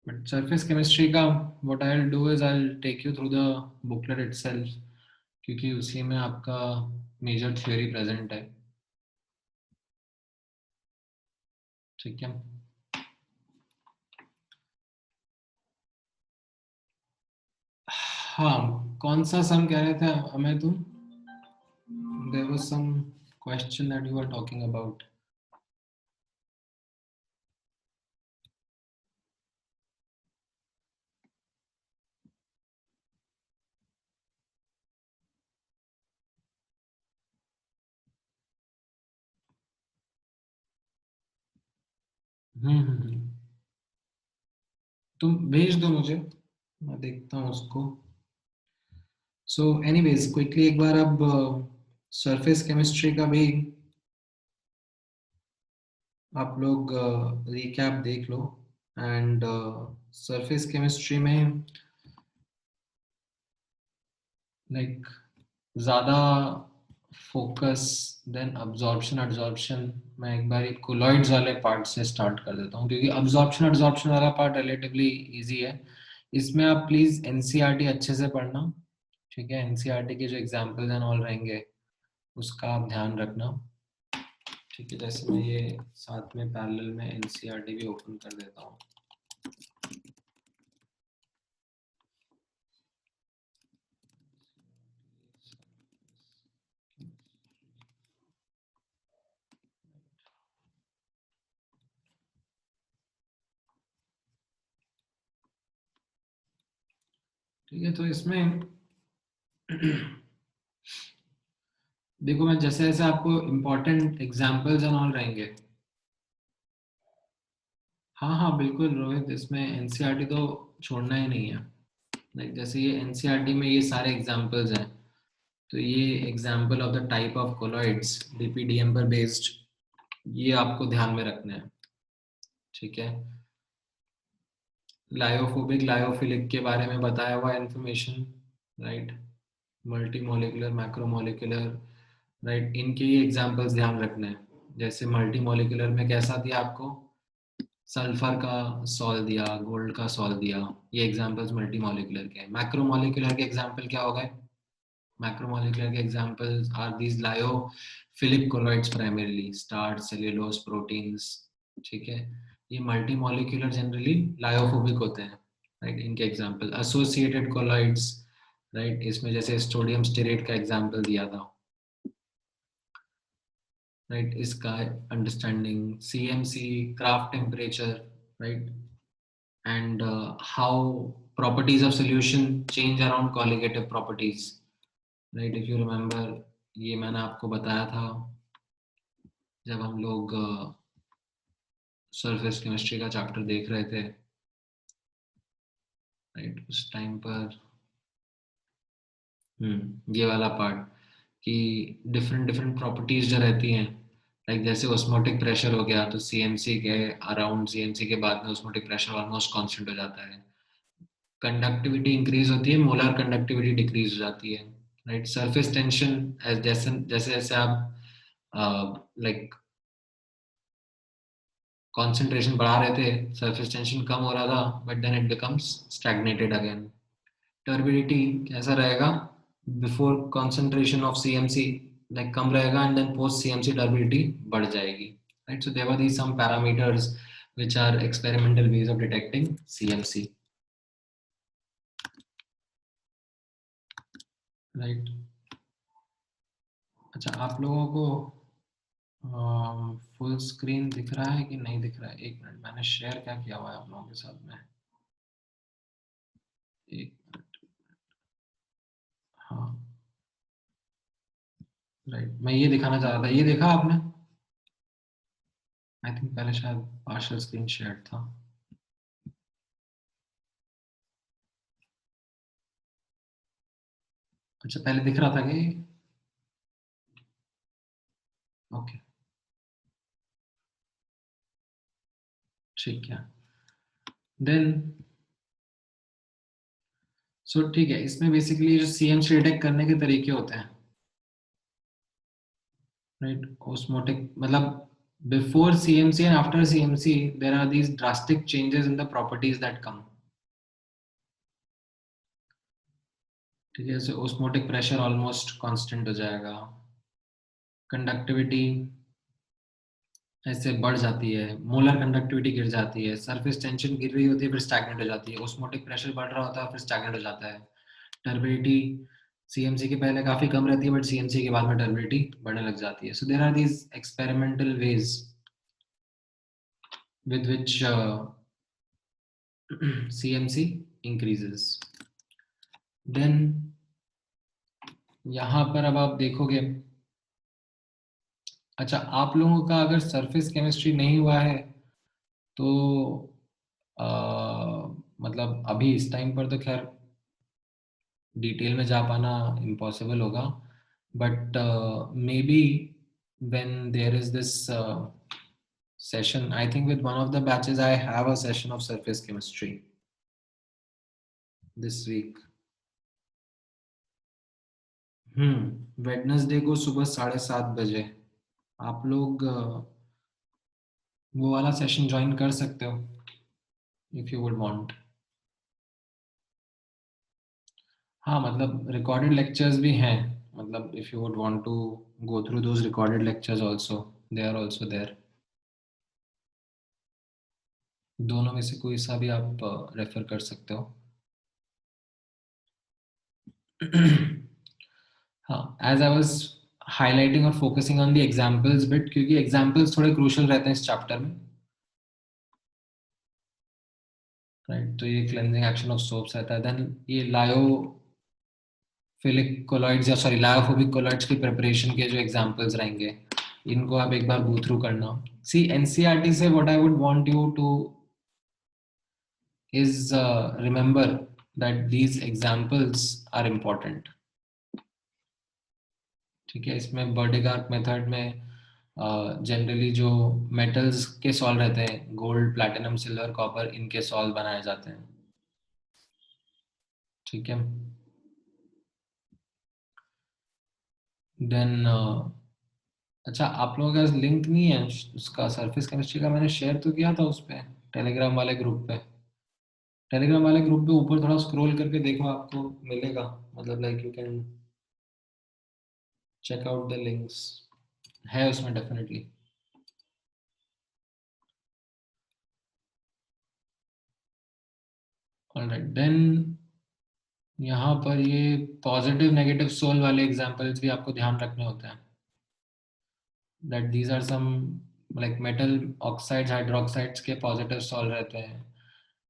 बट सरफेस केमिस्ट्री का what I will do is I will take you through the booklet itself, क्योंकि उसी में आपका मेजर थ्योरी प्रेजेंट है. ठीक है. हाँ, कौन सा सम कह रहे थे हमें तुम? There was some question that you are talking about. तुम भेज दो मुझे, मैं देखता हूँ उसको. सो एनीवेज क्विकली एक बार अब सरफेस केमिस्ट्री का भी आप लोग रिकैप देख लो. एंड सरफेस केमिस्ट्री में लाइक ज़्यादा फोकस देन अब्जॉर्प्शन एडजॉर्प्शन, मैं एक बार कोलॉइड्स वाले पार्ट से स्टार्ट कर देता हूँ, क्योंकि अब्जॉर्प्शन एडजॉर्प्शन वाला पार्ट रिलेटिवली इजी है. इसमें आप प्लीज़ एनसीईआरटी अच्छे से पढ़ना. ठीक है. एनसीईआरटी के जो एग्जाम्पल्स एंड ऑल रहेंगे उसका आप ध्यान रखना. ठीक है. जैसे मैं ये साथ में पैरेलल में एनसीईआरटी भी ओपन कर देता हूँ. ठीक है, तो इसमें देखो मैं जैसे जैसे आपको इम्पोर्टेंट एग्जाम्पल्स एंड ऑल रहेंगे। हाँ हाँ बिल्कुल रोहित, इसमें एनसीईआरटी तो छोड़ना ही नहीं है। लाइक जैसे ये एनसीईआरटी में ये सारे एग्जाम्पल्स हैं, तो ये example of the type of colloids डीपीडीएम पर बेस्ड, ये आपको ध्यान में रखना है। ठीक है, लायोफोबिक लायोफिलिक के बारे में बताया हुआ information, right, multi molecular macro molecular, right, इनके ये एग्जाम्पल्स ध्यान रखने हैं। जैसे मल्टी मोलिकुलर में कैसा दिया आपको, सल्फर का सॉल दिया, गोल्ड का सॉल दिया, ये एग्जांपल्स मल्टी मॉलिक्यूलर के हैं। मैक्रो मॉलिक्यूलर के एग्जांपल क्या हो गए, मैक्रो मॉलिक्यूलर के examples are these lyophilic colloids primarily, starch, cellulose, proteins. ठीक है, ये मल्टी मॉलिक्यूलर जनरली लायोफोबिक होते हैं, राइट, इनके एग्जांपल एसोसिएटेड कोलॉइड्स, राइट, इसमें जैसे सोडियम स्टेरेट का एग्जांपल दिया था, राइट, इसका understanding CMC, craft temperature, right, and how properties of solution change around colligative properties, right, if you remember, ये मैंने आपको बताया था जब हम लोग सरफेस केमिस्ट्री का चैप्टर देख रहे थे, राइट, उस टाइम पर ये वाला पार्ट कि डिफरेंट डिफरेंट प्रॉपर्टीज जो रहती हैं, लाइक जैसे ऑस्मोटिक प्रेशर हो गया, तो सीएमसी के अराउंड, सीएमसी के बाद में ऑस्मोटिक प्रेशर ऑलमोस्ट कांस्टेंट हो जाता है, कंडक्टिविटी इंक्रीज होती है, मोलर कंडक्टिविटी डिक्रीज हो जाती है, राइट, सरफेस टेंशन जैसे जैसे जैसे आप लाइक कंसंट्रेशन बढ़ा रहे थे, सरफेस टेंशन कम हो रहा था, but then it becomes stagnated again. Turbidity कैसा रहेगा, before concentration of CMC like कम रहेगा, and then post CMC turbidity बढ़ जाएगी, right, so there were these some parameters which are experimental ways of detecting CMC, right. अच्छा, आप लोगों को फुल स्क्रीन दिख रहा है कि नहीं दिख रहा है? एक मिनट, मैंने शेयर क्या किया हुआ है आप लोगों के साथ में, एक मिनट। हाँ राइट, मैं ये दिखाना चाह रहा था, ये देखा आपने? आई थिंक पहले शायद पार्शियल स्क्रीन शेयर था। अच्छा, पहले दिख रहा था कि? ओके, ठीक है, देन सो ठीक है, इसमें बेसिकली जो सीएमसी डिटेक्ट करने के तरीके होते हैं, राइट, ऑस्मोटिक मतलब before CMC and after CMC there are these drastic changes in the properties that come. ठीक है, जैसे ऑस्मोटिक प्रेशर ऑलमोस्ट कांस्टेंट हो जाएगा, कंडक्टिविटी ऐसे बढ़ जाती है, मोलर कंडक्टिविटी गिर जाती है, सरफेस टेंशन गिर रही होती है फिर स्टैग्नेट हो जाती है, ऑस्मोटिक प्रेशर बढ़ रहा होता है फिर स्टैग्नेट हो जाता है, टर्बिडिटी सीएमसी के पहले काफी कम रहती है बट सीएमसी के बाद में टर्बिडिटी बढ़ने लग जाती है। So there are these experimental ways with which CMC increases. Then यहाँ पर अब आप देखोगे, अच्छा आप लोगों का अगर सरफेस केमिस्ट्री नहीं हुआ है तो मतलब अभी इस टाइम पर तो खैर डिटेल में जा पाना इम्पॉसिबल होगा, but may be when there is this session, I think with one of the batches I have a session of surface chemistry this week. Wednesday को सुबह 7:30 बजे आप लोग वो वाला सेशन ज्वाइन कर सकते हो इफ यू वुड वांट। हाँ मतलब रिकॉर्डेड लेक्चर्स भी हैं, मतलब if you would want to go through those recorded lectures also, they are also there. दोनों में से कोई सा भी आप रेफर कर सकते हो। हाँ, एज आई वाज हाईलाइटिंग और focusing on the examples bit, क्योंकि एग्जांपल्स थोड़े क्रूशियल रहते हैं इस चैप्टर में, राइट, तो ये क्लेंजिंग एक्शन ऑफ सोप्स रहता है। देन ये लायोफिलिक कोलॉइड्स या सॉरी लायोफोबिक कोलॉइड्स की प्रिपरेशन के जो एग्जांपल्स रहेंगे, इनको आप एक बार गो थ्रू करना। सी एनसीईआरटी से what I would want you to is remember that these examples are important। ठीक है, इसमें बर्डिगार्क मेथड में जनरली जो मेटल्स के सॉल्व रहते हैं, गोल्ड, प्लैटिनम, सिल्वर, कॉपर, इनके सॉल्व बनाए जाते हैं। ठीक है, देन अच्छा, आप लोगों का लिंक नहीं है उसका सरफेस केमिस्ट्री का? मैंने शेयर तो किया था उस पे, टेलीग्राम वाले ग्रुप पे। टेलीग्राम वाले ग्रुप पे ऊपर थोड़ा स्क्रॉल करके देखो, आपको मिलेगा, मतलब like you can check out the links, है उसमें डेफिनेटली। ऑलराइट, देन यहाँ पर ये पॉजिटिव नेगेटिव सोल वाले एग्जांपल्स भी आपको ध्यान रखने होते हैं। That these are some like metal oxides, hydroxides के पॉजिटिव सोल रहते हैं।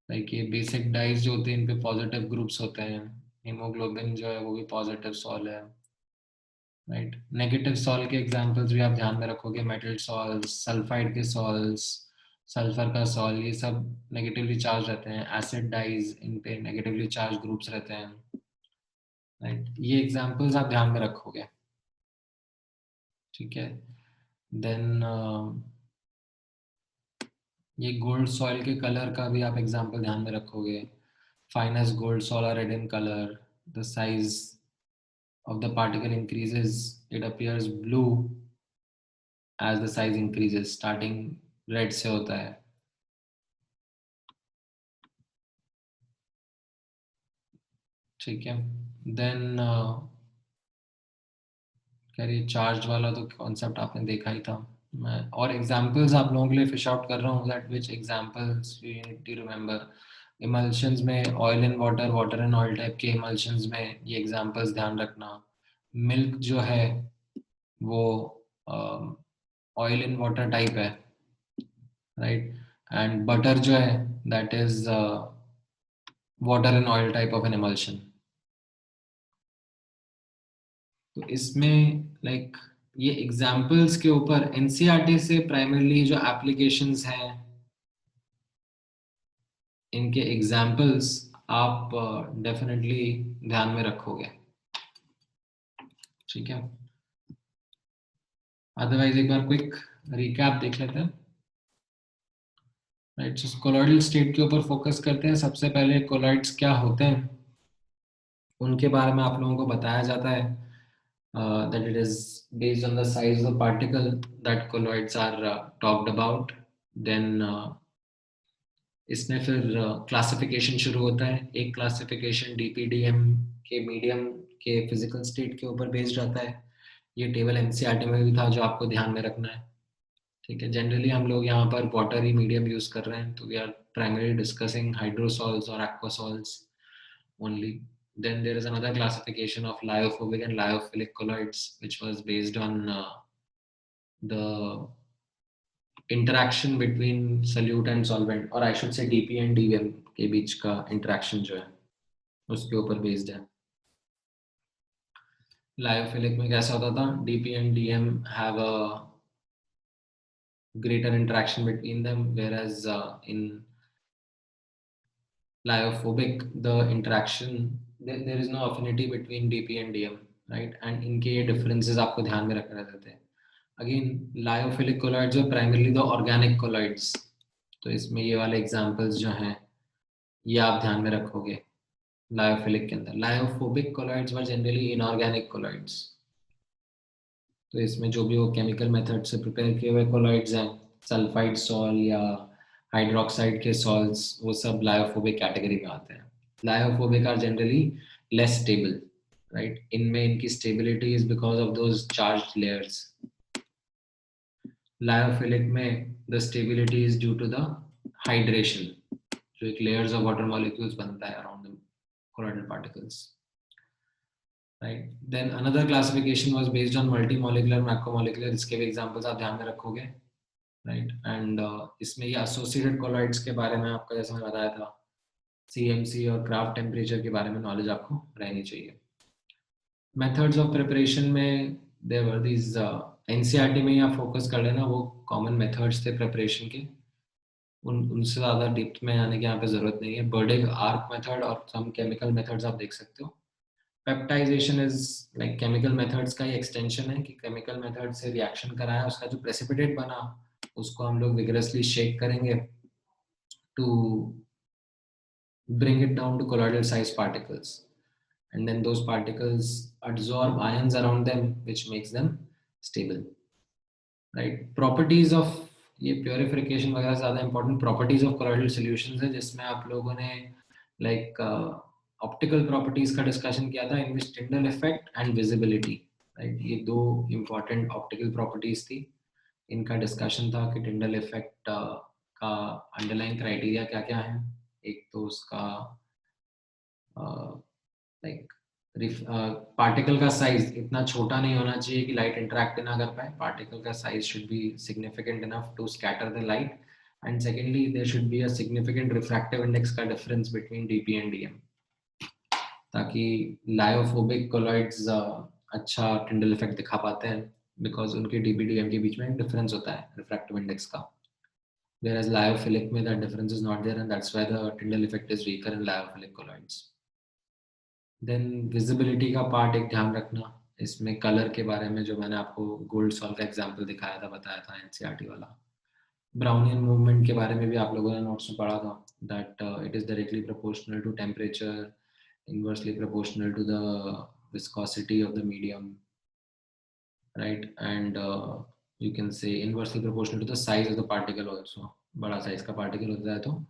लाइक ये बेसिक डाइज जो होते हैं, इन पे पॉजिटिव ग्रुप्स होते हैं। हीमोग्लोबिन जो है वो भी पॉजिटिव सोल है। राइट, नेगेटिव सॉल के एग्जांपल्स भी आप ध्यान में रखोगे, मेटल सॉल्स, सल्फाइड के सॉल्स, सल्फर का सॉल, ये सब नेगेटिवली चार्ज रहते हैं। एसिड डाइज, इन पे नेगेटिवली चार्ज ग्रुप्स रहते हैं। राइट, ये एग्जांपल्स आप ध्यान में रखोगे। ठीक है, देन ये गोल्ड सॉइल के कलर का भी आप एग्जांपल ध्यान में रखोगे। Finest gold sol are red in colour, the size of the particle increases, it appears blue as the size increases, starting red से होता है। ठीक है, देन खैर ये चार्ज वाला तो कॉन्सेप्ट आपने देखा ही था। मैं और एग्जांपल्स आप लोगों के लिए फिश आउट कर रहा हूँ, that which examples you need to remember. Emulsions में oil and water, water and oil type के इमल्शंस में ये एग्जांपल्स ध्यान रखना। मिल्क जो है वो ऑयल एंड वाटर टाइप है, राइट, एंड बटर जो है that is water and oil type of an emulsion. तो इसमें लाइक ये एग्जांपल्स के ऊपर एनसीईआरटी से प्राइमरली जो एप्लीकेशंस हैं, इनके एग्जांपल्स आप डेफिनेटली ध्यान में रखोगे। ठीक है, अदरवाइज एक बार क्विक रिकैप देख लेते हैं। राइट, सो कोलॉइडल स्टेट के ऊपर फोकस करते हैं। सबसे पहले कोलॉइड्स क्या होते हैं उनके बारे में आप लोगों को बताया जाता है, that it is based on the size of the particle that colloids are talked about। then इसमें फिर क्लासिफिकेशन शुरू होता है। एक क्लासिफिकेशन डीपीडीएम के मीडियम के फिजिकल स्टेट के ऊपर बेस्ड रहता है। ये टेबल एनसीईआरटी में भी था जो आपको ध्यान में रखना है। ठीक है, जनरली हम लोग यहाँ पर वाटर ही मीडियम यूज कर रहे हैं, तो वी आर प्राइमरी डिस्कसिंग हाइड्रोसॉल्स और एक्वासॉल्स only। Then there is another classification of lyophobic and lyophilic colloids, which was based on the interaction between solute and solvent, or I should say DP and DVM के बीच का interaction जो है उसके ऊपर based है। Lyophilic में कैसा होता था? DP and DM have a greater interaction between them, whereas in lyophobic the interaction there is no affinity between DP and DM, right? And इनके ये differences आपको ध्यान में रखने रहते हैं। Again, lyophilic colloids are primarily the organic colloids, तो इसमें ये वाले examples जो हैं ये आप ध्यान में रखोगे lyophilic के अंदर। Lyophobic colloids were generally inorganic colloids, तो इसमें जो भी वो केमिकल मेथड से प्रिपेयर किए हुए colloids हैं, सल्फाइड सॉल या हाइड्रोक्साइड के सॉल्ट्स, वो सब लायोफोबिक कैटेगरी में आते हैं। Lyophobic are generally less stable, right, इनमें इनकी stability is because of those charged layers. Lyophilic में the stability is due to the hydration, जो एक लेयर्स ऑफ वाटर मॉलिक्यूल्स बनता है around the colloidal particles, right. Then another classification was based on multimolecular, macromolecular, इसके भी examples आप ध्यान में रखोगे, राइट। एंड इसमें ये एसोसिएटेड कोलॉइड्स के बारे में आपका जैसे मैं बताया था, CMC और क्राफ्ट टेम्परेचर के बारे में नॉलेज आपको रहनी चाहिए। मेथड्स ऑफ प्रिपरेशन में देयर वर दीज एनसीईआरटी में आप फोकस कर लेना, वो कॉमन मेथड्स थे प्रिपरेशन के, उनसे ज़्यादा डिप्थ में आने की यहाँ पे ज़रूरत नहीं है। बर्डिंग आर्क मेथड और सम केमिकल मेथड्स आप देख सकते हो। Peptization is like chemical methods का ही एक्सटेंशन है कि केमिकल मेथड से रिएक्शन कराया, उसका जो प्रेसिपिटेट बना उसको हम लोग विगरसली शेक करेंगे to bring it down to colloidal sized particles, and then those particles absorb ions around them which makes them stable, right? Properties of ये purification वगैरह ज़्यादा important properties of colloidal solutions है, जिसमें आप लोगों ने like optical properties का discussion किया था, in which Tyndall effect and visibility, right? ये दो important optical properties थी, इनका discussion था कि Tyndall effect का underlying criteria क्या क्या है। एक तो उसका लाइक पार्टिकल का साइज इतना छोटा नहीं होना चाहिए कि लाइट इंटरेक्ट ना कर पाए। पार्टिकल का size should be significant enough to scatter the light, and secondly there should be a significant refractive index का difference between DP and DM, ताकि लायोफोबिक कोलॉइड्स अच्छा टिंडल इफेक्ट दिखा पाते हैं, बिकॉज उनके डीपी डीएम के बीच में एक डिफरेंस होता है रिफ्रैक्टिव इंडेक्स का, whereas lyophilic में that difference is not there, and that's why the Tyndall effect is weaker in lyophilic colloids. Then visibility का पार्ट एक ध्यान रखना, इसमें कलर के बारे में जो मैंने आपको गोल्ड सॉल्व का एग्जांपल दिखाया था, बताया था एनसीईआरटी वाला। ब्राउनियन मूवमेंट के बारे में भी आप लोगों ने नोट्स में पढ़ा था, that it is directly proportional to temperature, inversely proportional to the viscosity of the medium, right, and you can say inversely proportional to the size of the particle also. बड़ा साइज का particle होता है तो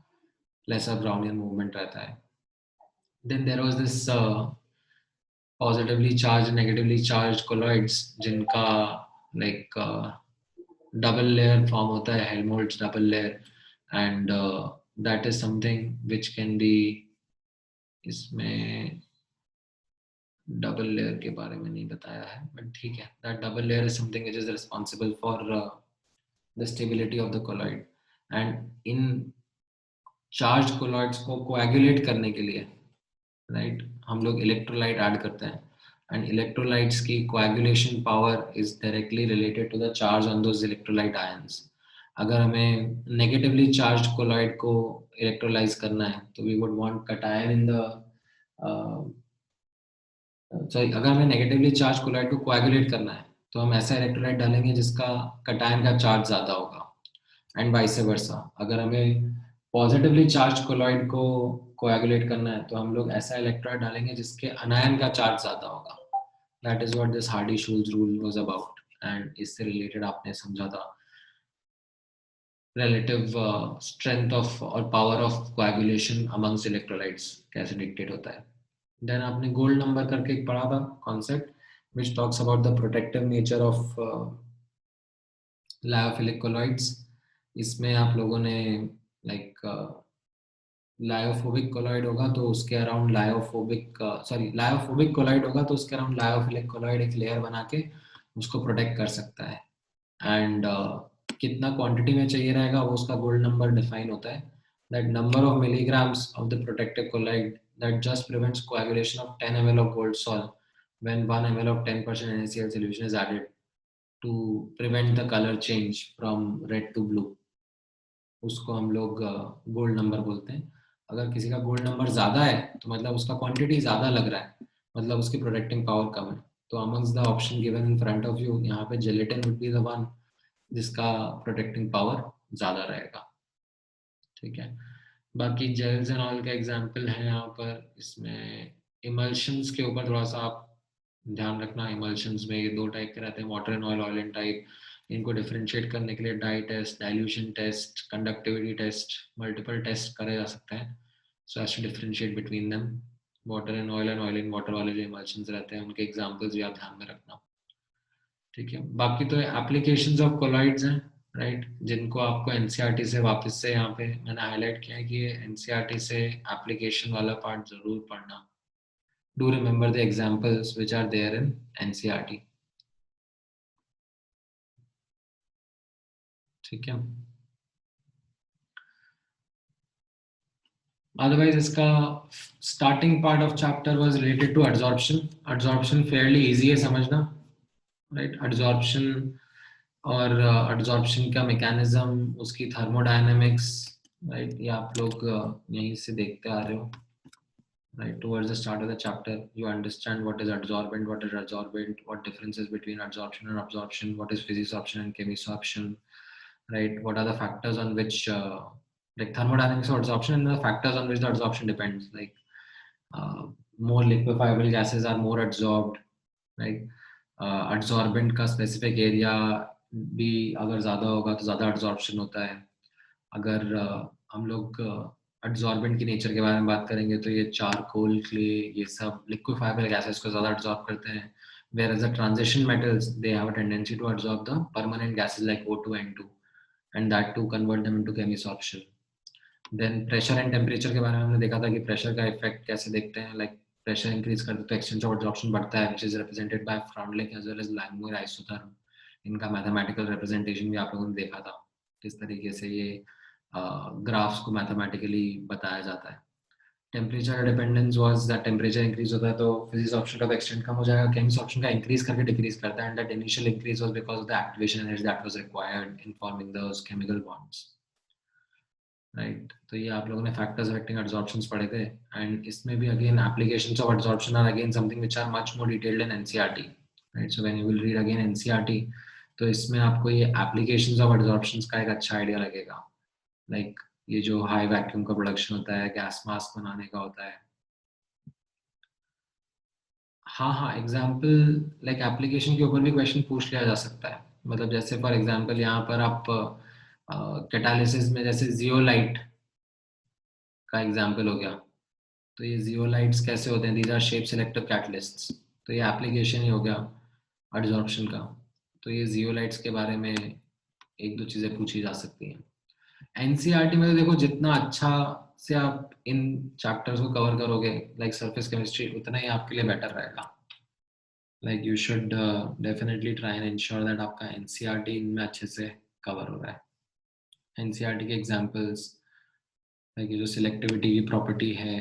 lesser Brownian movement रहता है। Then there was this positively charged, negatively charged colloids जिनका like double layer form होता है, Helmholtz double layer, and that is something which can be, इसमें डबल लेयर के बारे में नहीं बताया है, बट ठीक है, that double layer is something which is responsible for the stability of the colloid, and in charged colloids को coagulate करने के लिए, right, हम लोग इलेक्ट्रोलाइट ऐड करते हैं, and electrolytes की coagulation power is directly related to the charge on those electrolyte ions. अगर हमें negatively charged colloid को electrolyze करना है तो we would want cation in the अगर हमें negatively charged colloid को coagulate करना है तो हम ऐसा electrolyte डालेंगे जिसका cation का charge ज़्यादा होगा, and vice versa। अगर हमें पॉजिटिवली चार्ज कोलॉइड को कोएगुलेट करना है तो हम लोग ऐसा इलेक्ट्रोलाइट डालेंगे जिसके अनायन का चार्ज ज्यादा होगा। That is what this Hardy-Schulze rule was about, and इससे रिलेटेड आपने समझा था रिलेटिव स्ट्रेंथ ऑफ और power of coagulation amongst electrolytes कैसे डिक्टेट होता है। देन आपने गोल्ड नंबर करके एक पढ़ा था concept which talks about the protective nature of lyophilic colloids. इसमें आप लोगों ने लाइक लायोफोबिक कोलॉइड होगा तो उसके अराउंड लायोफोबिक कोलॉइड होगा तो उसके अराउंड लायोफिलिक कोलॉइड एक लेयर बना के उसको प्रोटेक्ट कर सकता है, एंड कितना क्वांटिटी में चाहिए रहेगा वो उसका गोल्ड नंबर डिफाइन होता है, that number of milligrams of the protective colloid that just prevents coagulation of 10 ml of gold salt when 1 ml of 10% NaCl solution is added to prevent the color change from red to blue, उसको हम लोग gold number बोलते हैं। अगर किसी का gold number ज़्यादा है तो मतलब उसका क्वांटिटी ज़्यादा लग रहा है, मतलब उसकी प्रोटेक्टिंग पावर कम है, तो amongst the option given in front of you यहाँ पे gelatin would be the one जिसका प्रोटेक्टिंग पावर ज़्यादा रहेगा, ठीक है। बाकी जेल्स एंड ऑयल का एग्जांपल है यहाँ पर। इसमें इमल्शंस के ऊपर थोड़ा सा आप ध्यान रखना। इमल्शंस में ये दो टाइप के रहते हैं, water and oil, oil and type. इनको डिफरेंशिएट करने के लिए dye test, dilution test, conductivity test, multiple test करे जा सकते हैं, so as to differentiate between them. Water and oil and water वाले जो इमल्शंस रहते हैं उनके एग्जांपल्स भी आप ध्यान में रखना, ठीक है। बाकी तो एप्लीकेशंस ऑफ कोलॉइड्स हैं, राइट, जिनको आपको एनसीईआरटी से वापस से यहाँ पे मैंने हाईलाइट किया है कि ये एनसीईआरटी से एप्लीकेशन वाला पार्ट जरूर पढ़ना। Do remember the examples which are there in NCERT, ठीक है। Otherwise, इसका starting part of chapter was related to adsorption. Adsorption fairly easy है समझना, right? Adsorption और adsorption का mechanism, उसकी thermodynamics, right? ये आप लोग यहीं से देखते आ रहे हो, right? Towards the start of the chapter, you understand what is adsorbent, what is adsorbent, what differences between adsorption and absorption, what is physisorption and chemisorption, right? What are the factors on which like thermodynamics of adsorption and the factors on which the adsorption depends, like more liquefiable gases are more adsorbed, right? Adsorbent का specific area भी अगर ज़्यादा होगा तो ज़्यादा adsorption होता है. अगर हम लोग adsorbent की nature के बारे में बात करेंगे तो ये charcoal, clay, ये सब liquefiable gases को ज़्यादा adsorb करते हैं, whereas the transition metals, they have a tendency to absorb the permanent gases like O2 and N2, and that to convert them into chemisorption. Then pressure and temperature के बारे में हमने देखा था कि प्रेशर का इफेक्ट कैसे देखते हैं, लाइक प्रेशर इंक्रीज करते तो एक्सचेंज ऑफ एब्जॉर्प्शन बढ़ता है, which is represented by Freundlich as well as Langmuir isotherm. इनका मैथमेटिकल रिप्रेजेंटेशन भी आप लोगों ने देखा था, किस तरीके से ये ग्राफ्स को मैथमेटिकली बताया जाता है. Temperature dependence was that temperature increase होता है तो फिजिक्स ऑप्शन का एक्सटेंट कम हो जाएगा, केमिक्स ऑप्शन का इंक्रीज करके डिक्रीज करता है, and that initial increase was because of the activation energy that was required in forming those chemical bonds, right. तो ये आप लोगों ने फैक्टर्स अफेक्टिंग एडसॉर्प्शंस पढ़े थे, एंड इसमें भी again applications of adsorption are again something which are much more detailed in NCERT, right. So when you will read again NCERT तो इसमें आपको ये एप्लीकेशंस ऑफ एडसॉर्प्शंस का एक अच्छा आइडिया लगेगा, लाइक ये जो हाई वैक्यूम का प्रोडक्शन होता है, गैस मास्क बनाने का होता है. हाँ हाँ, एग्जाम्पल लाइक एप्लीकेशन के ऊपर भी क्वेश्चन पूछ लिया जा सकता है. मतलब जैसे फॉर एग्जाम्पल यहाँ पर आप कैटालिसिस में जैसे जियोलाइट का एग्जाम्पल हो गया, तो ये जियोलाइट्स कैसे होते हैं, these are shape selective catalysts, तो ये एप्लीकेशन ही हो गया एडजॉर्प्शन का. तो ये जियोलाइट्स के बारे में एक दो चीज़ें पूछी जा सकती हैं. एनसीईआरटी में तो देखो जितना अच्छा से आप इन चैप्टर्स को कवर करोगे लाइक सरफेस केमिस्ट्री, उतना ही आपके लिए बेटर रहेगा. Like you should definitely try and ensure that आपका एनसीईआरटी इनमें अच्छे से कवर हो रहा है. एनसीईआरटी के एग्जांपल्स लाइक ये जो सिलेक्टिविटी की प्रॉपर्टी है,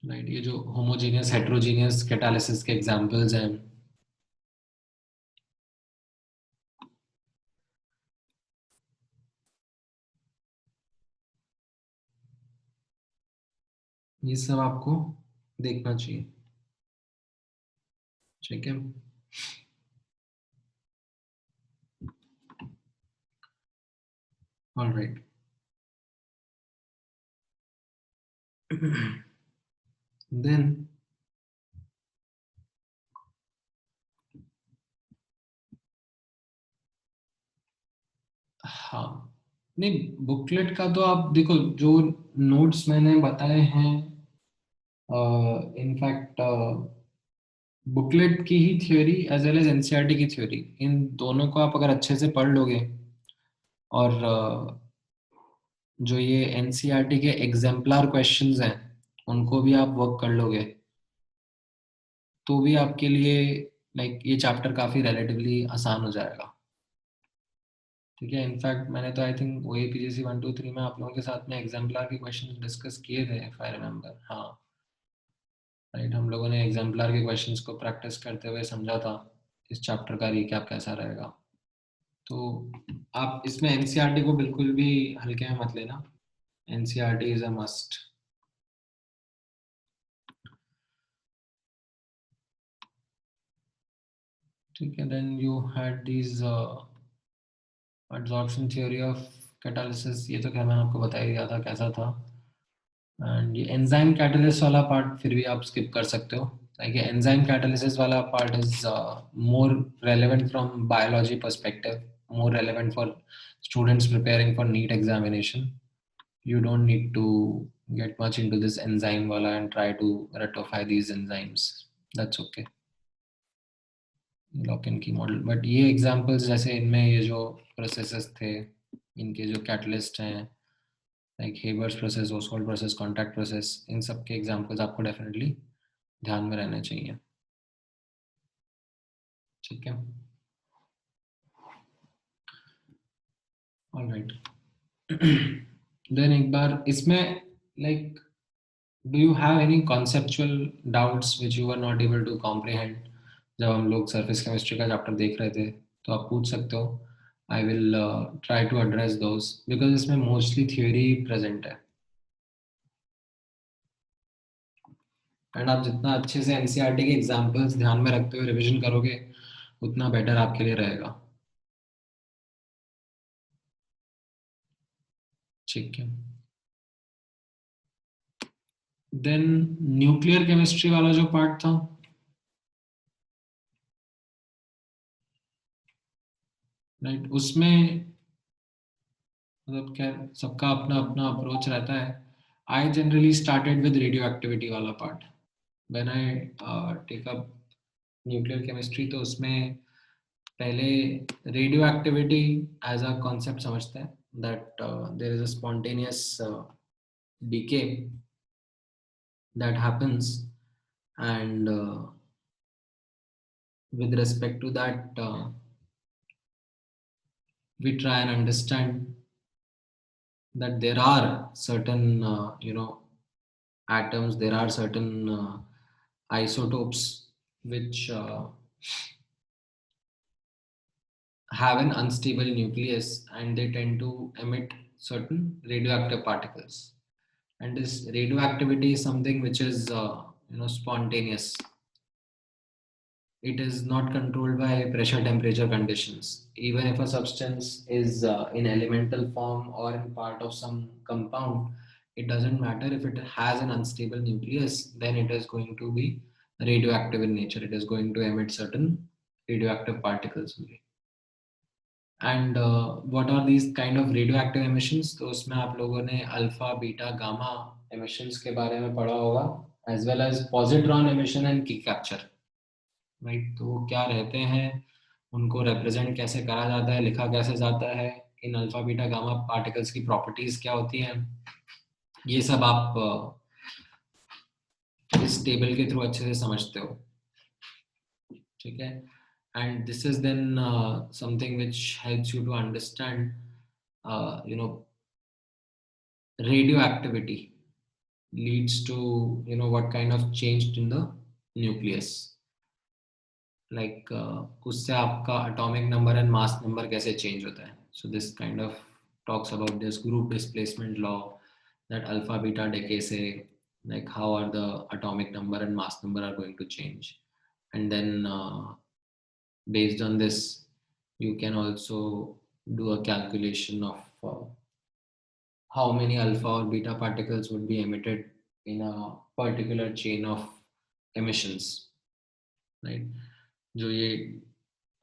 राइट, ये जो होमोजेनियस हेट्रोजेनियस कैटालिसिस के एग्जांपल्स हैं, ये सब आपको देखना चाहिए. ठीक है. ऑलराइट. देन हाँ, नहीं बुकलेट का तो आप देखो जो नोट्स मैंने बताए हैं, इनफैक्ट बुकलेट की ही theory as well as NCERT की थ्योरी, इन दोनों को आप अगर अच्छे से पढ़ लोगे और जो ये एनसीईआरटी के एग्जाम्पलर क्वेश्चंस हैं उनको भी आप वर्क कर लोगे तो भी आपके लिए लाइक ये चैप्टर काफी रिलेटिवली आसान हो जाएगा. ठीक है. इनफैक्ट मैंने तो आई थिंक वही पीजीसी 1 2 3 में आप लोगों के साथ में एग्जाम्पलर के क्वेश्चन डिस्कस किए थे इफ आई रिमेम्बर. हाँ, राइट. हम लोगों ने एग्जाम्पलर के क्वेश्चंस को प्रैक्टिस करते हुए समझा था इस चैप्टर का रिकैप कैसा रहेगा. तो आप इसमें एनसीईआरटी को बिल्कुल भी हल्के में मत लेना. NCERT is a must. ठीक है. Then you had these adsorption theory of catalysis, ये तो खैर मैंने आपको बता ही दिया था कैसा था. एंड ये एंजाइम कैटालिसिस वाला पार्ट फिर भी आप स्किप कर सकते हो. लाइक एंजाइम कैटालिसिस वाला part is more relevant from biology perspective, more relevant for students preparing for NEET examination. You don't need to get much into this enzyme wala and try to rectify these enzymes. That's okay. Lock in की model, but ये examples जैसे इनमें ये जो processes थे, इनके जो catalyst हैं like Haber's process, Ostwald process, contact process, इन सब के एग्जांपल्स आपको डेफिनेटली ध्यान में रहने चाहिए. ठीक है. All right. देन एक बार इसमें like do you have any conceptual doubts which you are not able to comprehend? जब हम लोग सरफेस केमिस्ट्री का चैप्टर देख रहे थे तो आप पूछ सकते हो. I will try to address those because इसमें मोस्टली थियोरी प्रेजेंट है. एंड आप जितना अच्छे से एनसीईआरटी के एग्जांपल्स ध्यान में रखते हुए रिवीजन करोगे उतना बेटर आपके लिए रहेगा. ठीक है. देन न्यूक्लियर केमिस्ट्री वाला जो पार्ट था, राइट, उसमें मतलब क्या सबका अपना अपना अप्रोच रहता है. I generally started with radioactivity वाला part when I take up nuclear chemistry. तो उसमें पहले radioactivity as a concept समझते हैं that there is a spontaneous decay that happens, and with respect to that we try and understand that there are certain atoms, there are certain isotopes which have an unstable nucleus and they tend to emit certain radioactive particles. And this radioactivity is something which is spontaneous. It is not controlled by pressure temperature conditions. Even if a substance is in elemental form or in part of some compound, it doesn't matter. If it has an unstable nucleus, then it is going to be radioactive in nature. It is going to emit certain radioactive particles only. And what are these kind of radioactive emissions? तो उसमें आप लोगों ने alpha beta gamma emissions के बारे में पढ़ा होगा, as well as positron emission and key capture. Right, तो वो क्या रहते हैं, उनको रिप्रेजेंट कैसे करा जाता है, लिखा कैसे जाता है, इन अल्फा बीटा गामा पार्टिकल्स की प्रॉपर्टीज क्या होती हैं, ये सब आप इस टेबल के थ्रू अच्छे से समझते हो. ठीक है. And this is then something which helps you to understand radioactivity leads to what kind of change in the nucleus. उससे आपका atomic number and mass number कैसे change होता है. So this kind of talks about this group displacement law, that alpha beta decay से like how are the atomic number and mass number are going to change. And then based on this you can also do a calculation of how many alpha or beta particles would be emitted in a particular chain of emissions, right? जो ये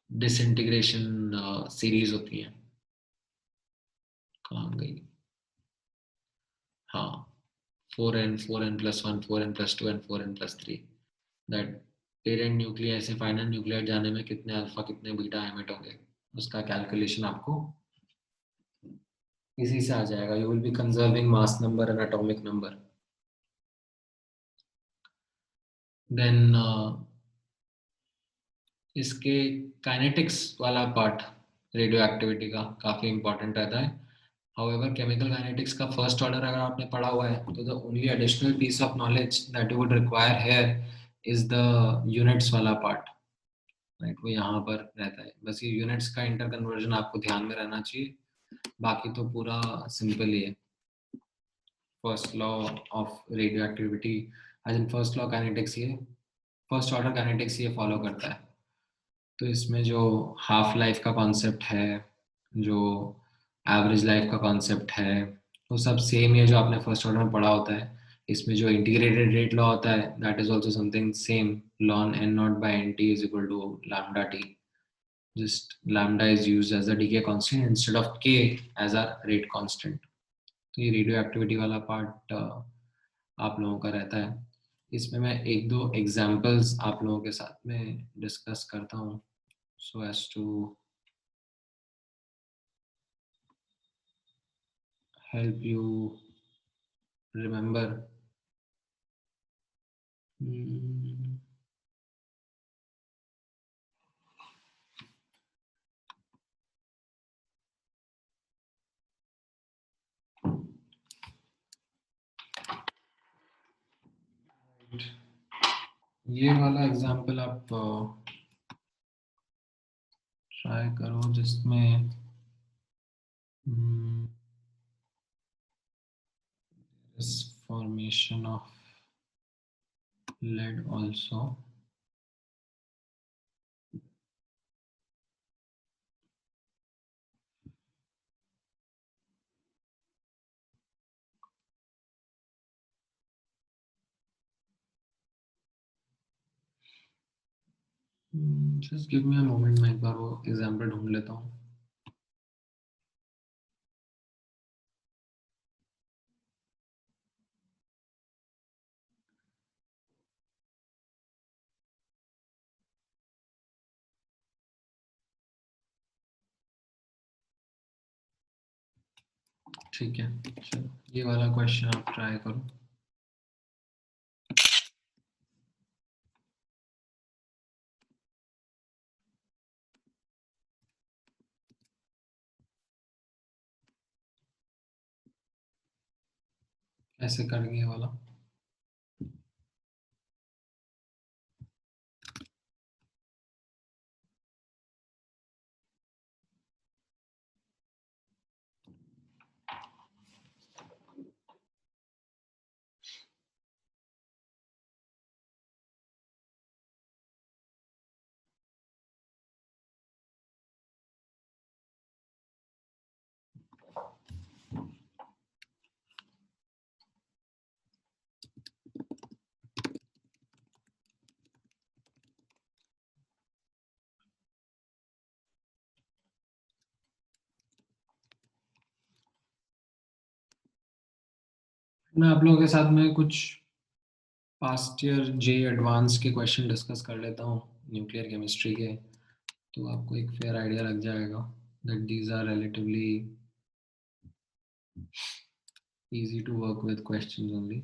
disintegration series होती है, कहाँ गई, हाँ, 4n 4n+1 4n+2 and 4n+3, that parent nucleus से final nuclear जाने में कितने अल्फा कितने बीटा एमिट होंगे, उसका कैलकुलेशन आपको इसी से आ जाएगा. You will be conserving mass number and atomic number. Then इसके काइनेटिक्स वाला पार्ट रेडियो एक्टिविटी का काफ़ी इंपॉर्टेंट रहता है. हाउएवर केमिकल काइनेटिक्स का फर्स्ट ऑर्डर अगर आपने पढ़ा हुआ है तो the only additional piece of knowledge that you would require here is the units वाला पार्ट, राइट. वो यहाँ पर रहता है. बस ये यूनिट्स का इंटर कन्वर्जन आपको ध्यान में रहना चाहिए, बाकी तो पूरा सिंपल ही है. First law of radioactivity as in first law kinetics, ये फर्स्ट ऑर्डर काइनेटिक्स ये फॉलो करता है. तो इसमें जो हाफ लाइफ का कॉन्सेप्ट है, जो एवरेज लाइफ का कॉन्सेप्ट है, वो सब सेम है जो आपने फर्स्ट ऑर्डर में पढ़ा होता है. इसमें जो इंटीग्रेटेड रेट लॉ होता है that is also something same. ln n naught by nt is equal to lambda t. Just lambda is used as a decay constant instead of k as a rate constant. तो ये radio activity वाला part आप लोगों का रहता है. इसमें मैं एक दो एग्जांपल्स आप लोगों के साथ में डिस्कस करता हूँ so as to help you remember. ये वाला एग्जांपल आप ट्राई करो जिसमें this formation of lead also. Just give me a moment, मैं एक बार वो एग्जांपल ढूंढ लेता हूँ. ठीक है, चलो ये वाला क्वेश्चन आप ट्राई करो. कैसे करेंगे ये वाला? मैं आप लोगों के साथ में कुछ पास्ट ईयर जे एडवांस के क्वेश्चन डिस्कस कर लेता हूँ न्यूक्लियर केमिस्ट्री के, तो आपको एक फेयर आइडिया लग जाएगा that these are relatively easy to work with questions only.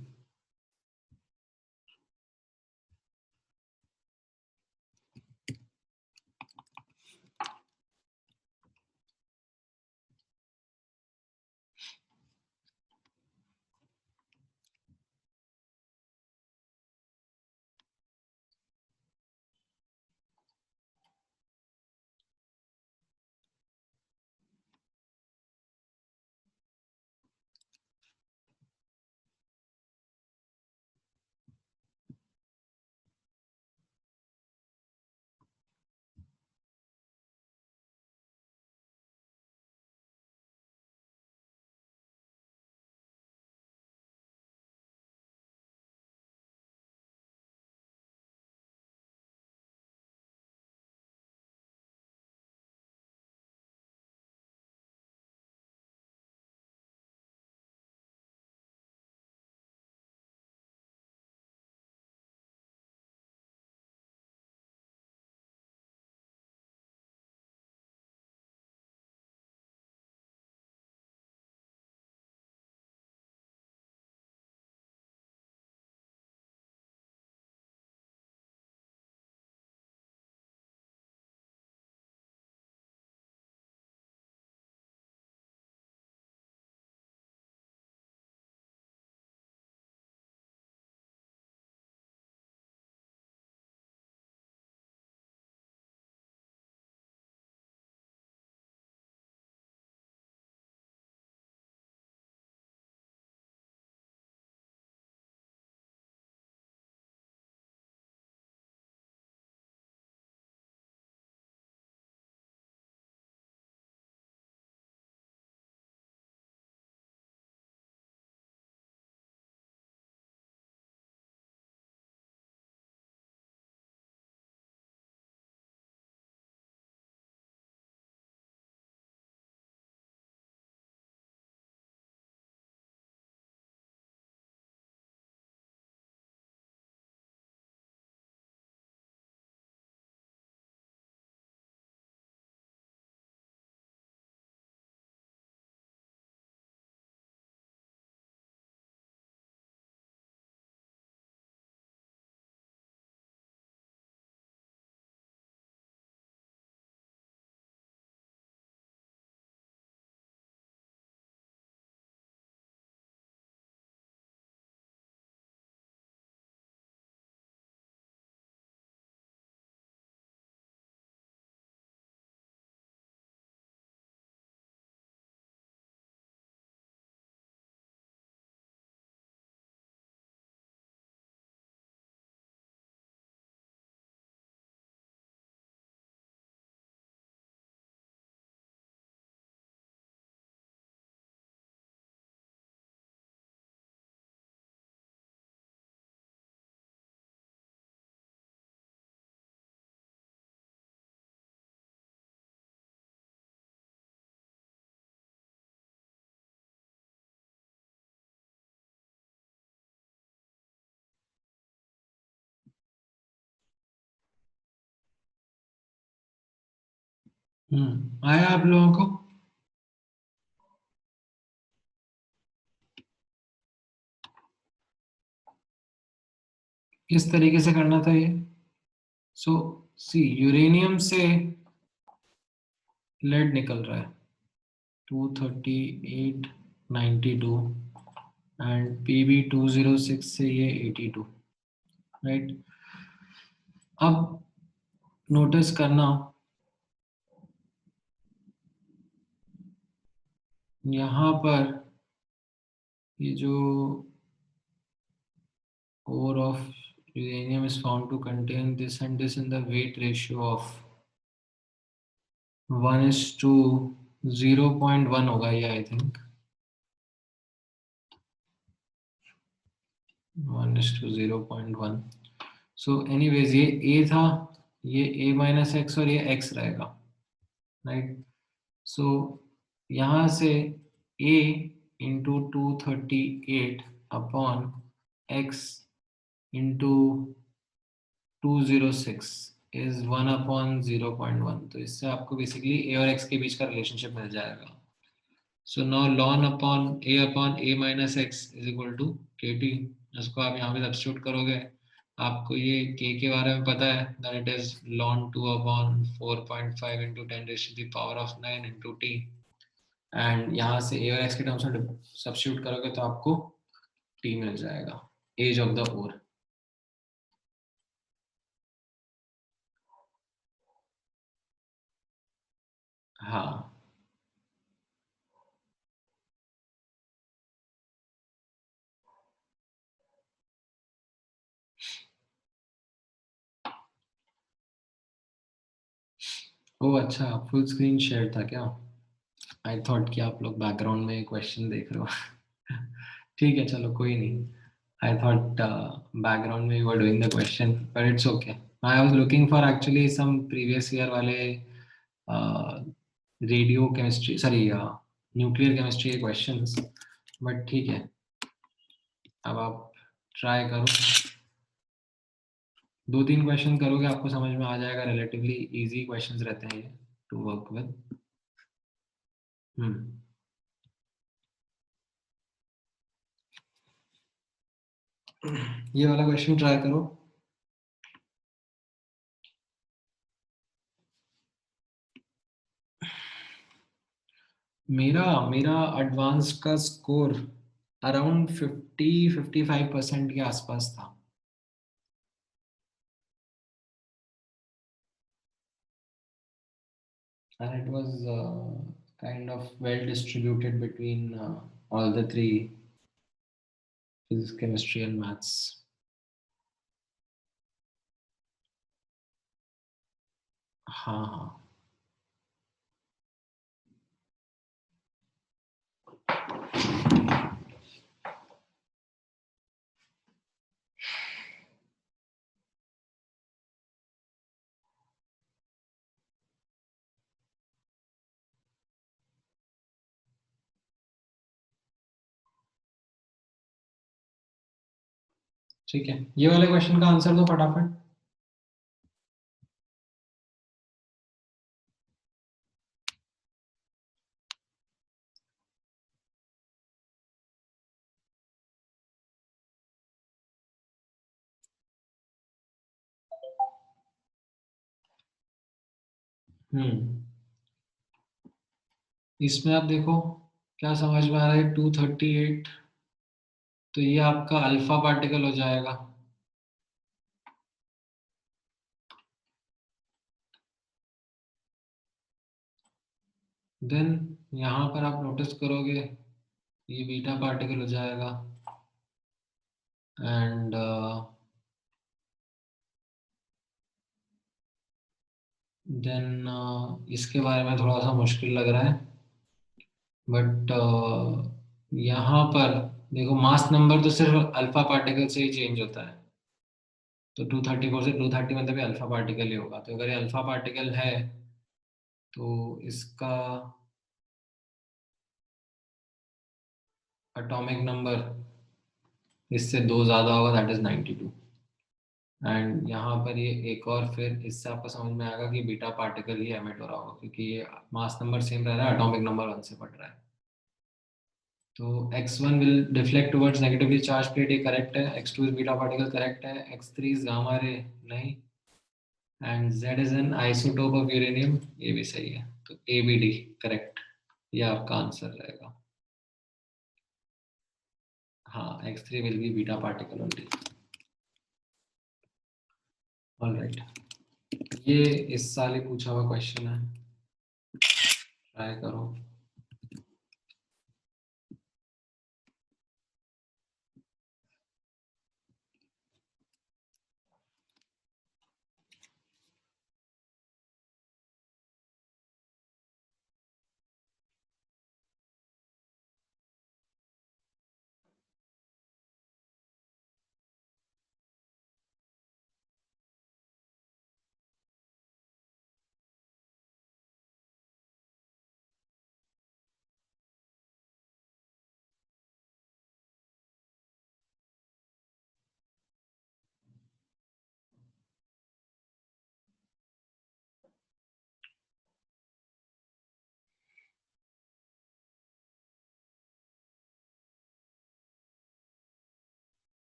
आया आप लोगों को? किस तरीके से करना था ये? सो सी, यूरेनियम से लेड निकल रहा है 23892 एंड Pb206 से ये 82, राइट? अब नोटिस करना, यहाँ पर ये जो ore of uranium is found to contain this and this in the weight ratio of 1:0.1 होगा ये, आई थिंक 1:0.1। सो एनीवेज ये A था, ये A-x और ये x रहेगा, राइट? सो यहाँ से A into 238 upon x into 206 is 1/0.1। तो इससे आपको बेसिकली A और x के बीच का रिलेशनशिप मिल जाएगा। So now ln upon A minus x is equal to KT। इसको आप यहाँ पे सब्स्टिट्यूट करोगे, आपको ये K के बारे में पता है, that it is ln 2/4.5 into 10⁻⁹ into t। And यहाँ से A और x के टर्म्स में सब्स्टिट्यूट करोगे तो आपको t मिल जाएगा, एज ऑफ द ओर। हाँ, ओ अच्छा, फुल स्क्रीन शेयर था क्या? आई थॉट कि आप लोग बैकग्राउंड में क्वेश्चन देख रहे हो। ठीक है, चलो कोई नहीं। आई थॉट बैकग्राउंड में you are doing the question, but it's okay. I was looking for actually some previous year वाले radio chemistry, sorry nuclear chemistry के क्वेश्चंस, बट ठीक है, अब आप ट्राई करो। 2-3 क्वेश्चन करोगे आपको समझ में आ जाएगा, रिलेटिवली इजी क्वेश्चंस रहते हैं ये टू वर्क विद। ये वाला क्वेश्चन ट्राई करो। मेरा मेरा एडवांस का स्कोर अराउंड 50-55% के आसपास था। And it was kind of well distributed between all the three: physics, chemistry and maths. हाँ हाँ, ठीक है, ये वाले क्वेश्चन का आंसर दो फटाफट। इसमें आप देखो क्या समझ में आ रहा है, 238, तो ये आपका अल्फा पार्टिकल हो जाएगा। देन यहाँ पर आप नोटिस करोगे ये बीटा पार्टिकल हो जाएगा। एंड देन इसके बारे में थोड़ा सा मुश्किल लग रहा है, बट यहाँ पर देखो मास नंबर तो सिर्फ अल्फा पार्टिकल से ही चेंज होता है, तो 234 से 230 मतलब ये अल्फा पार्टिकल ही होगा। तो अगर ये अल्फा पार्टिकल है तो इसका एटॉमिक नंबर इससे 2 ज़्यादा होगा, दैट इज 92। एंड यहाँ पर ये एक और, फिर इससे आपको समझ में आएगा कि बीटा पार्टिकल ही एमिट हो रहा होगा, क्योंकि ये मास नंबर सेम रह रहा है, एटॉमिक नंबर 1 से बढ़ रहा है। तो x1 will deflect towards negatively charged plate, ये करेक्ट है। x2 is beta particle, correct है। x3 is gamma ray, नहीं। And z is an isotope of uranium, ये भी सही है। तो A B D करेक्ट, ये आपका आंसर रहेगा। हाँ, x3 will be beta particle only। Alright, ये इस साल ही पूछा हुआ क्वेश्चन है, ट्राई करो।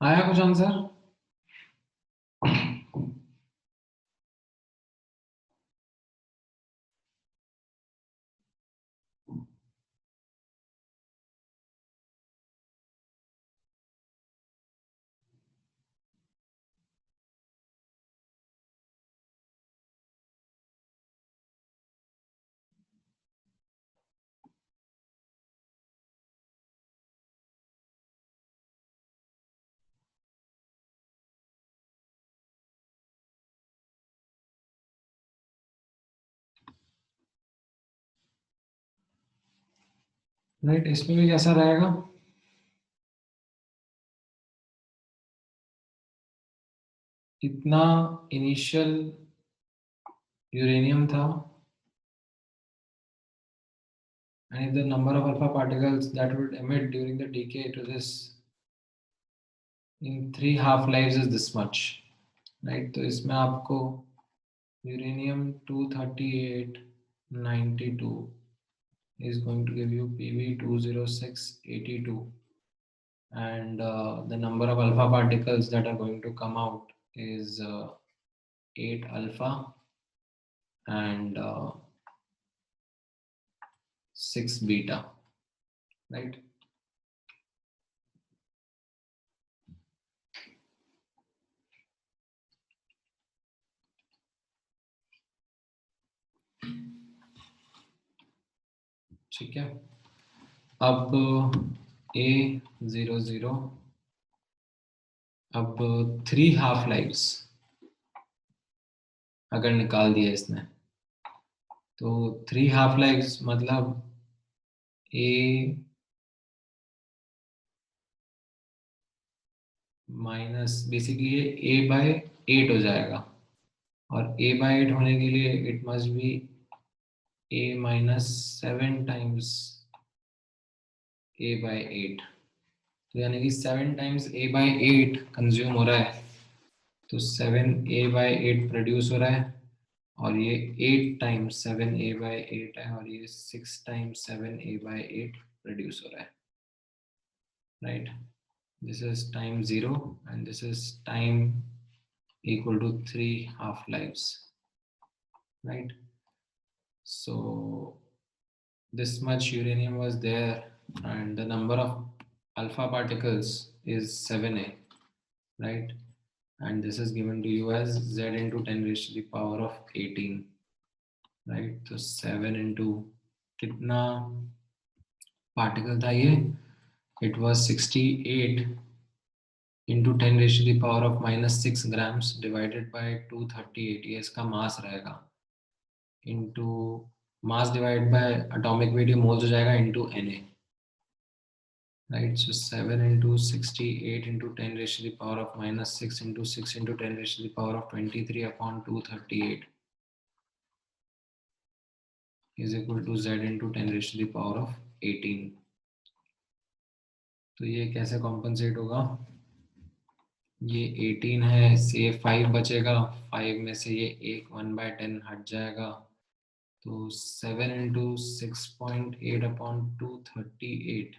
आया कुछ आंसर? राइट, इसमें भी कैसा रहेगा? इतना इनिशियल यूरेनियम था, and if the number of alpha particles that would emit during the decay to this in 3 half lives is this much, right? तो इसमें आपको uranium 23892 is going to give you PV 20682, and the number of alpha particles that are going to come out is 8 alpha and 6 beta, right? ठीक है, अब A00, अब 3 half lives अगर निकाल दिया इसने, तो 3 हाफ लाइव्स मतलब A माइनस, बेसिकली ये A/8 हो जाएगा, और A/8 होने के लिए it must be A-7 times A/8, तो यानी कि 7 टाइम्स A/8 कंज्यूम हो रहा है, तो 7 A/8 प्रोड्यूस हो रहा है, और ये 8 टाइम्स 7a/8 है और ये 6 टाइम्स 7a/8 प्रोड्यूस हो रहा है, right. This is time 0 and this is time equal to 3 half lives, right? So this much uranium was there and the number of alpha particles is 7a, right? And this is given to you as z into 10 raised to the power of 18, right? So 7 into कितना particle था ये? It was 68 into 10 raised to the power of -6 grams divided by 238. ये इसका मास रहेगा, into mass divided by atomic weight, ये moles हो जाएगा into Na, right? So 7 into 68 into 10 raised to the power of -6 into 6 into 10 raised to the power of 23 upon 238 is equal to z into 10 raised to the power of 18. तो ये कैसे compensate होगा? ये 18 है, से 5 बचेगा, 5 में से ये एक 1/10 हट जाएगा, तो 7 into 6.8 upon 238.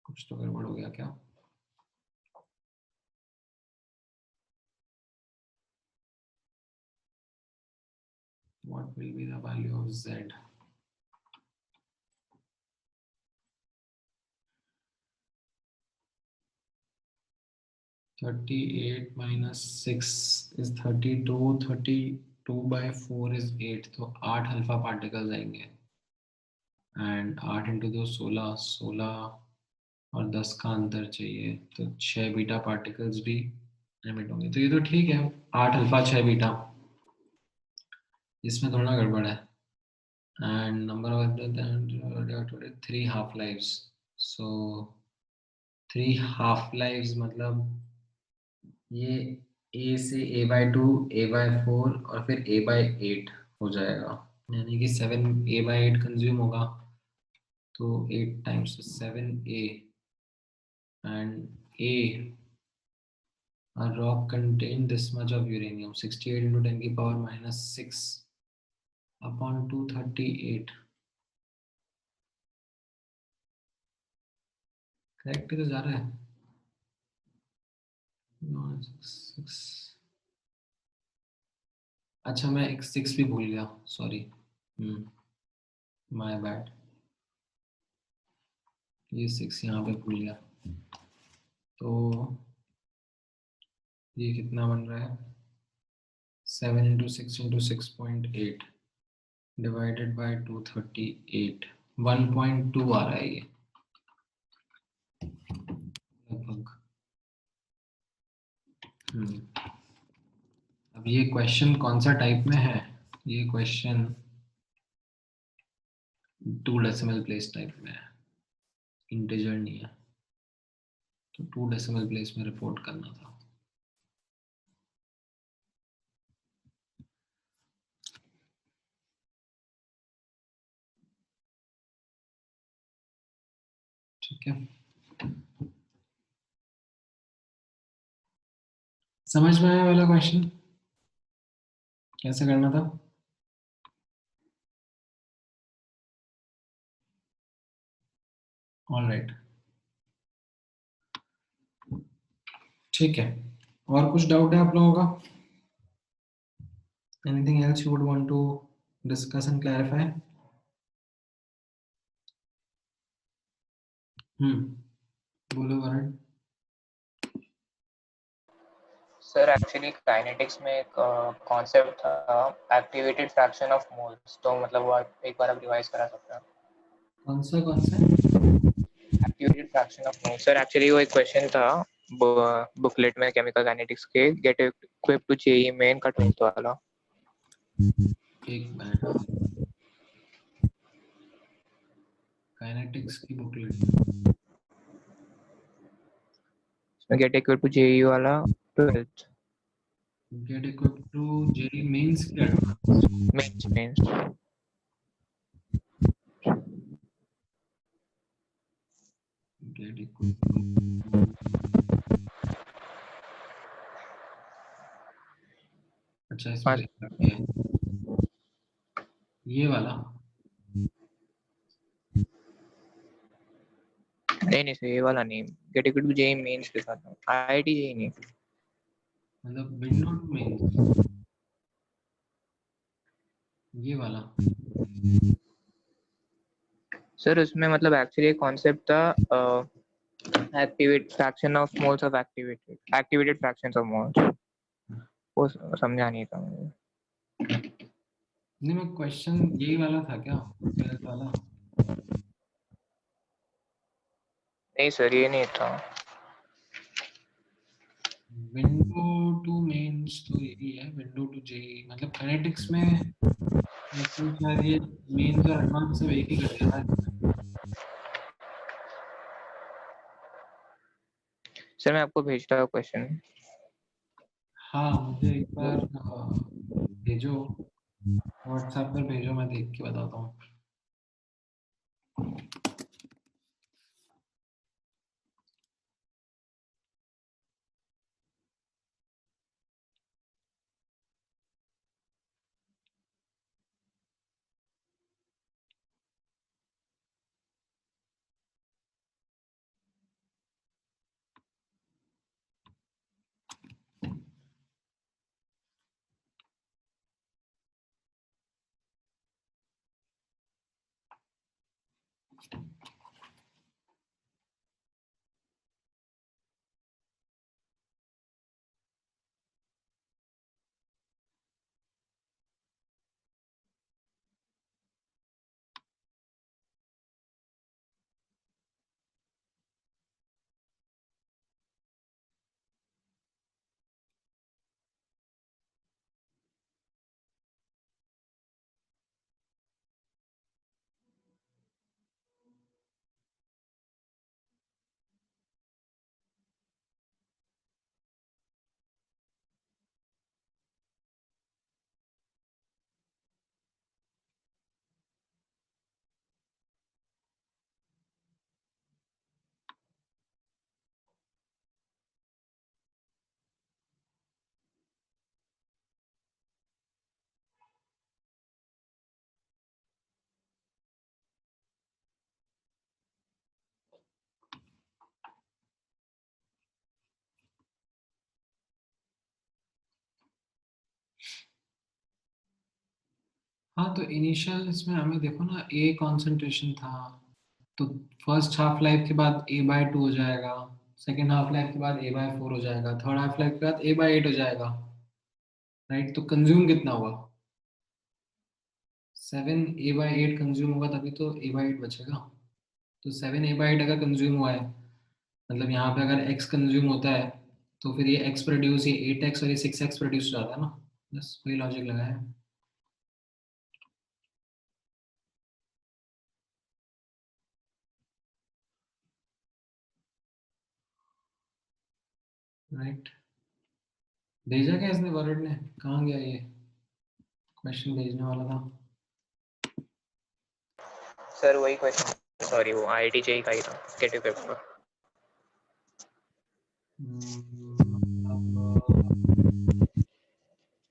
कुछ तो गड़बड़ हो गया क्या? What will be the value of z? -38 -6 is 32. 32/4 is 8. तो 8 अल्फा पार्टिकल्स आएंगे एंड 8 into 2 16 और 10 का अंतर चाहिए, तो 6 बीटा पार्टिकल्स भी एमिट होंगे. तो ये तो ठीक है, 8 अल्फा 6 बीटा, इसमें थोड़ा गड़बड़ है. And number of 3 half lives. So 3 half lives मतलब ये a से a/2 a/4 और फिर a/8 हो जाएगा, यानी कि 7a/8 कंज्यूम होगा, तो 8 times 7a and a a rock contain this much of uranium, 68 into 10 की power -6 upon 238. करेक्ट तो जा रहा है. 6. अच्छा मैं एक 6 भी भूल गया, सॉरी, माय बैड, ये 6 यहाँ पे भूल गया. तो ये कितना बन रहा है? 7 into 6 into 6.8 divided by 238, 1.2 आ रहा है ये लगभग. अब ये क्वेश्चन कौन सा टाइप में है? ये क्वेश्चन 2 डेसिमल प्लेस टाइप में है, इंटीजर नहीं है, तो 2 डेसिमल प्लेस में रिपोर्ट करना था. ठीक है, समझ में आया वाला क्वेश्चन कैसे करना था? ऑल राइट, ठीक है. और कुछ डाउट है आप लोगों का? Anything else you would want to discuss and clarify? बोलो वरुण. सर एक्चुअली काइनेटिक्स में एक कॉन्सेप्ट था एक्टिवेटेड फ्रैक्शन ऑफ मोल्स, तो मतलब वो एक बार आप रिवाइज करा सकते हैं? कौन सा activated fraction of moles sir, actually वो एक क्वेश्चन था बुकलेट में केमिकल काइनेटिक्स के, get equip to JEE main का 12th वाला. एक मिनट, काइनेटिक्स की booklet, get equip to JEE वाला 12th. Get equip to JEE mains के मेंस गेट इक्विप अच्छा इसमें हाँ। देख सकते हैं ये वाला। नहीं सर, ये वाला नहीं, get equip to JEE mains के साथ, आईआईटी जेई नहीं। मतलब विंडो टू मेन, ये वाला। सर उसमें मतलब एक्चुअली कॉन्सेप्ट था activate fraction of moles of activated fractions of moles, वो समझा नहीं था मुझे। नहीं मैं क्वेश्चन यही वाला था क्या, 12th वाला? नहीं सर, ये नहीं था। विंडो टू मेंस तो यही है, विंडो टू जेई मतलब काइनेटिक्स में मतलब शायद ये मेंस और एडवांस सब एक ही कर दिया था। सर मैं आपको भेजता हूँ क्वेश्चन। हाँ मुझे एक बार भेजो, व्हाट्सएप पर भेजो, मैं देख के बताता हूँ। हाँ तो इनिशियल इसमें हमें देखो ना, ए कॉन्सेंट्रेशन था तो फर्स्ट हाफ लाइफ के बाद A/2 हो जाएगा, सेकेंड हाफ लाइफ के बाद A/4 हो जाएगा, थर्ड हाफ लाइफ के बाद A/8 हो जाएगा, राइट? तो कंज्यूम कितना हुआ? 7 A/8 कंज्यूम होगा तभी तो A/8 बचेगा। तो 7 A/8 अगर कंज्यूम हुआ है, मतलब यहाँ पे अगर x कंज्यूम होता है तो फिर ये x प्रोड्यूस, ये 8x और ये 6x प्रोड्यूस हो जाता है ना। बस वही लॉजिक लगाया। राइट, भेजा क्या इसने, वर्ड ने? कहाँ गया ये क्वेश्चन भेजने वाला था? सर वही क्वेश्चन, सॉरी वो आईआईटी जेई का ही था, गेट इक्विप का।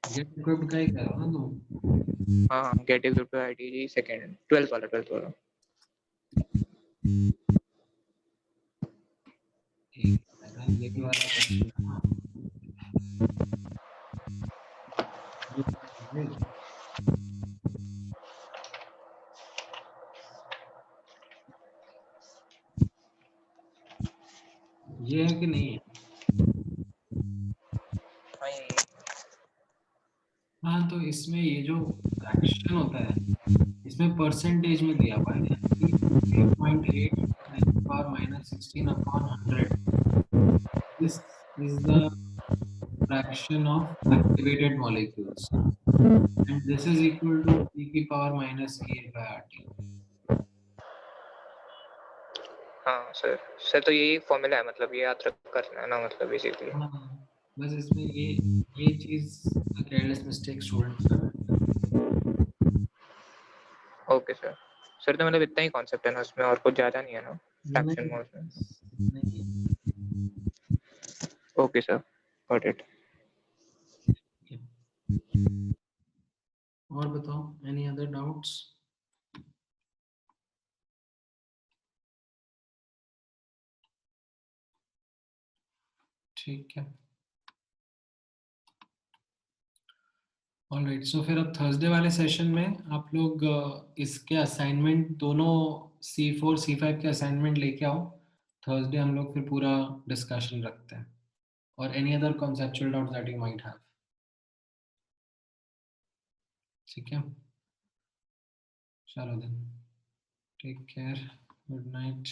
गेट इक्विप्ड का ही कह रहा हो ना तुम? हाँ get equip to IIT JEE second, 12th वाला। एक ये भी वाला क्वेश्चन था ना। ये है कि नहीं? हाँ ये हाँ तो इसमें ये जो फ्रैक्शन होता है इसमें परसेंटेज में दिया हुआ है 3.8 power -16 upon 100। This is the fraction of activated molecules and this is equal to e की power -a/RT। हाँ सर। सर तो यही फॉर्मूला है, मतलब ये याद रख करना है ना, मतलब बेसिकली। हाँ बस इसमें ये चीज केयरलेस मिस्टेक स्टूडेंट्स कर रहे हैं। Okay sir. सर तो मतलब इतना ही कॉन्सेप्ट है ना उसमें, और कुछ ज़्यादा नहीं है ना फ्रैक्शन नहीं, मोड में? नहीं। Okay sir, got it. बताओ, एनी अदर डाउट्स? ठीक है, ऑलराइट। सो फिर अब थर्सडे वाले सेशन में आप लोग इसके असाइनमेंट दोनों C4 C5 के असाइनमेंट लेके आओ। थर्सडे हम लोग फिर पूरा डिस्कशन रखते हैं, और any other conceptual doubts that you might have. ठीक है, चलो then, take care, good night.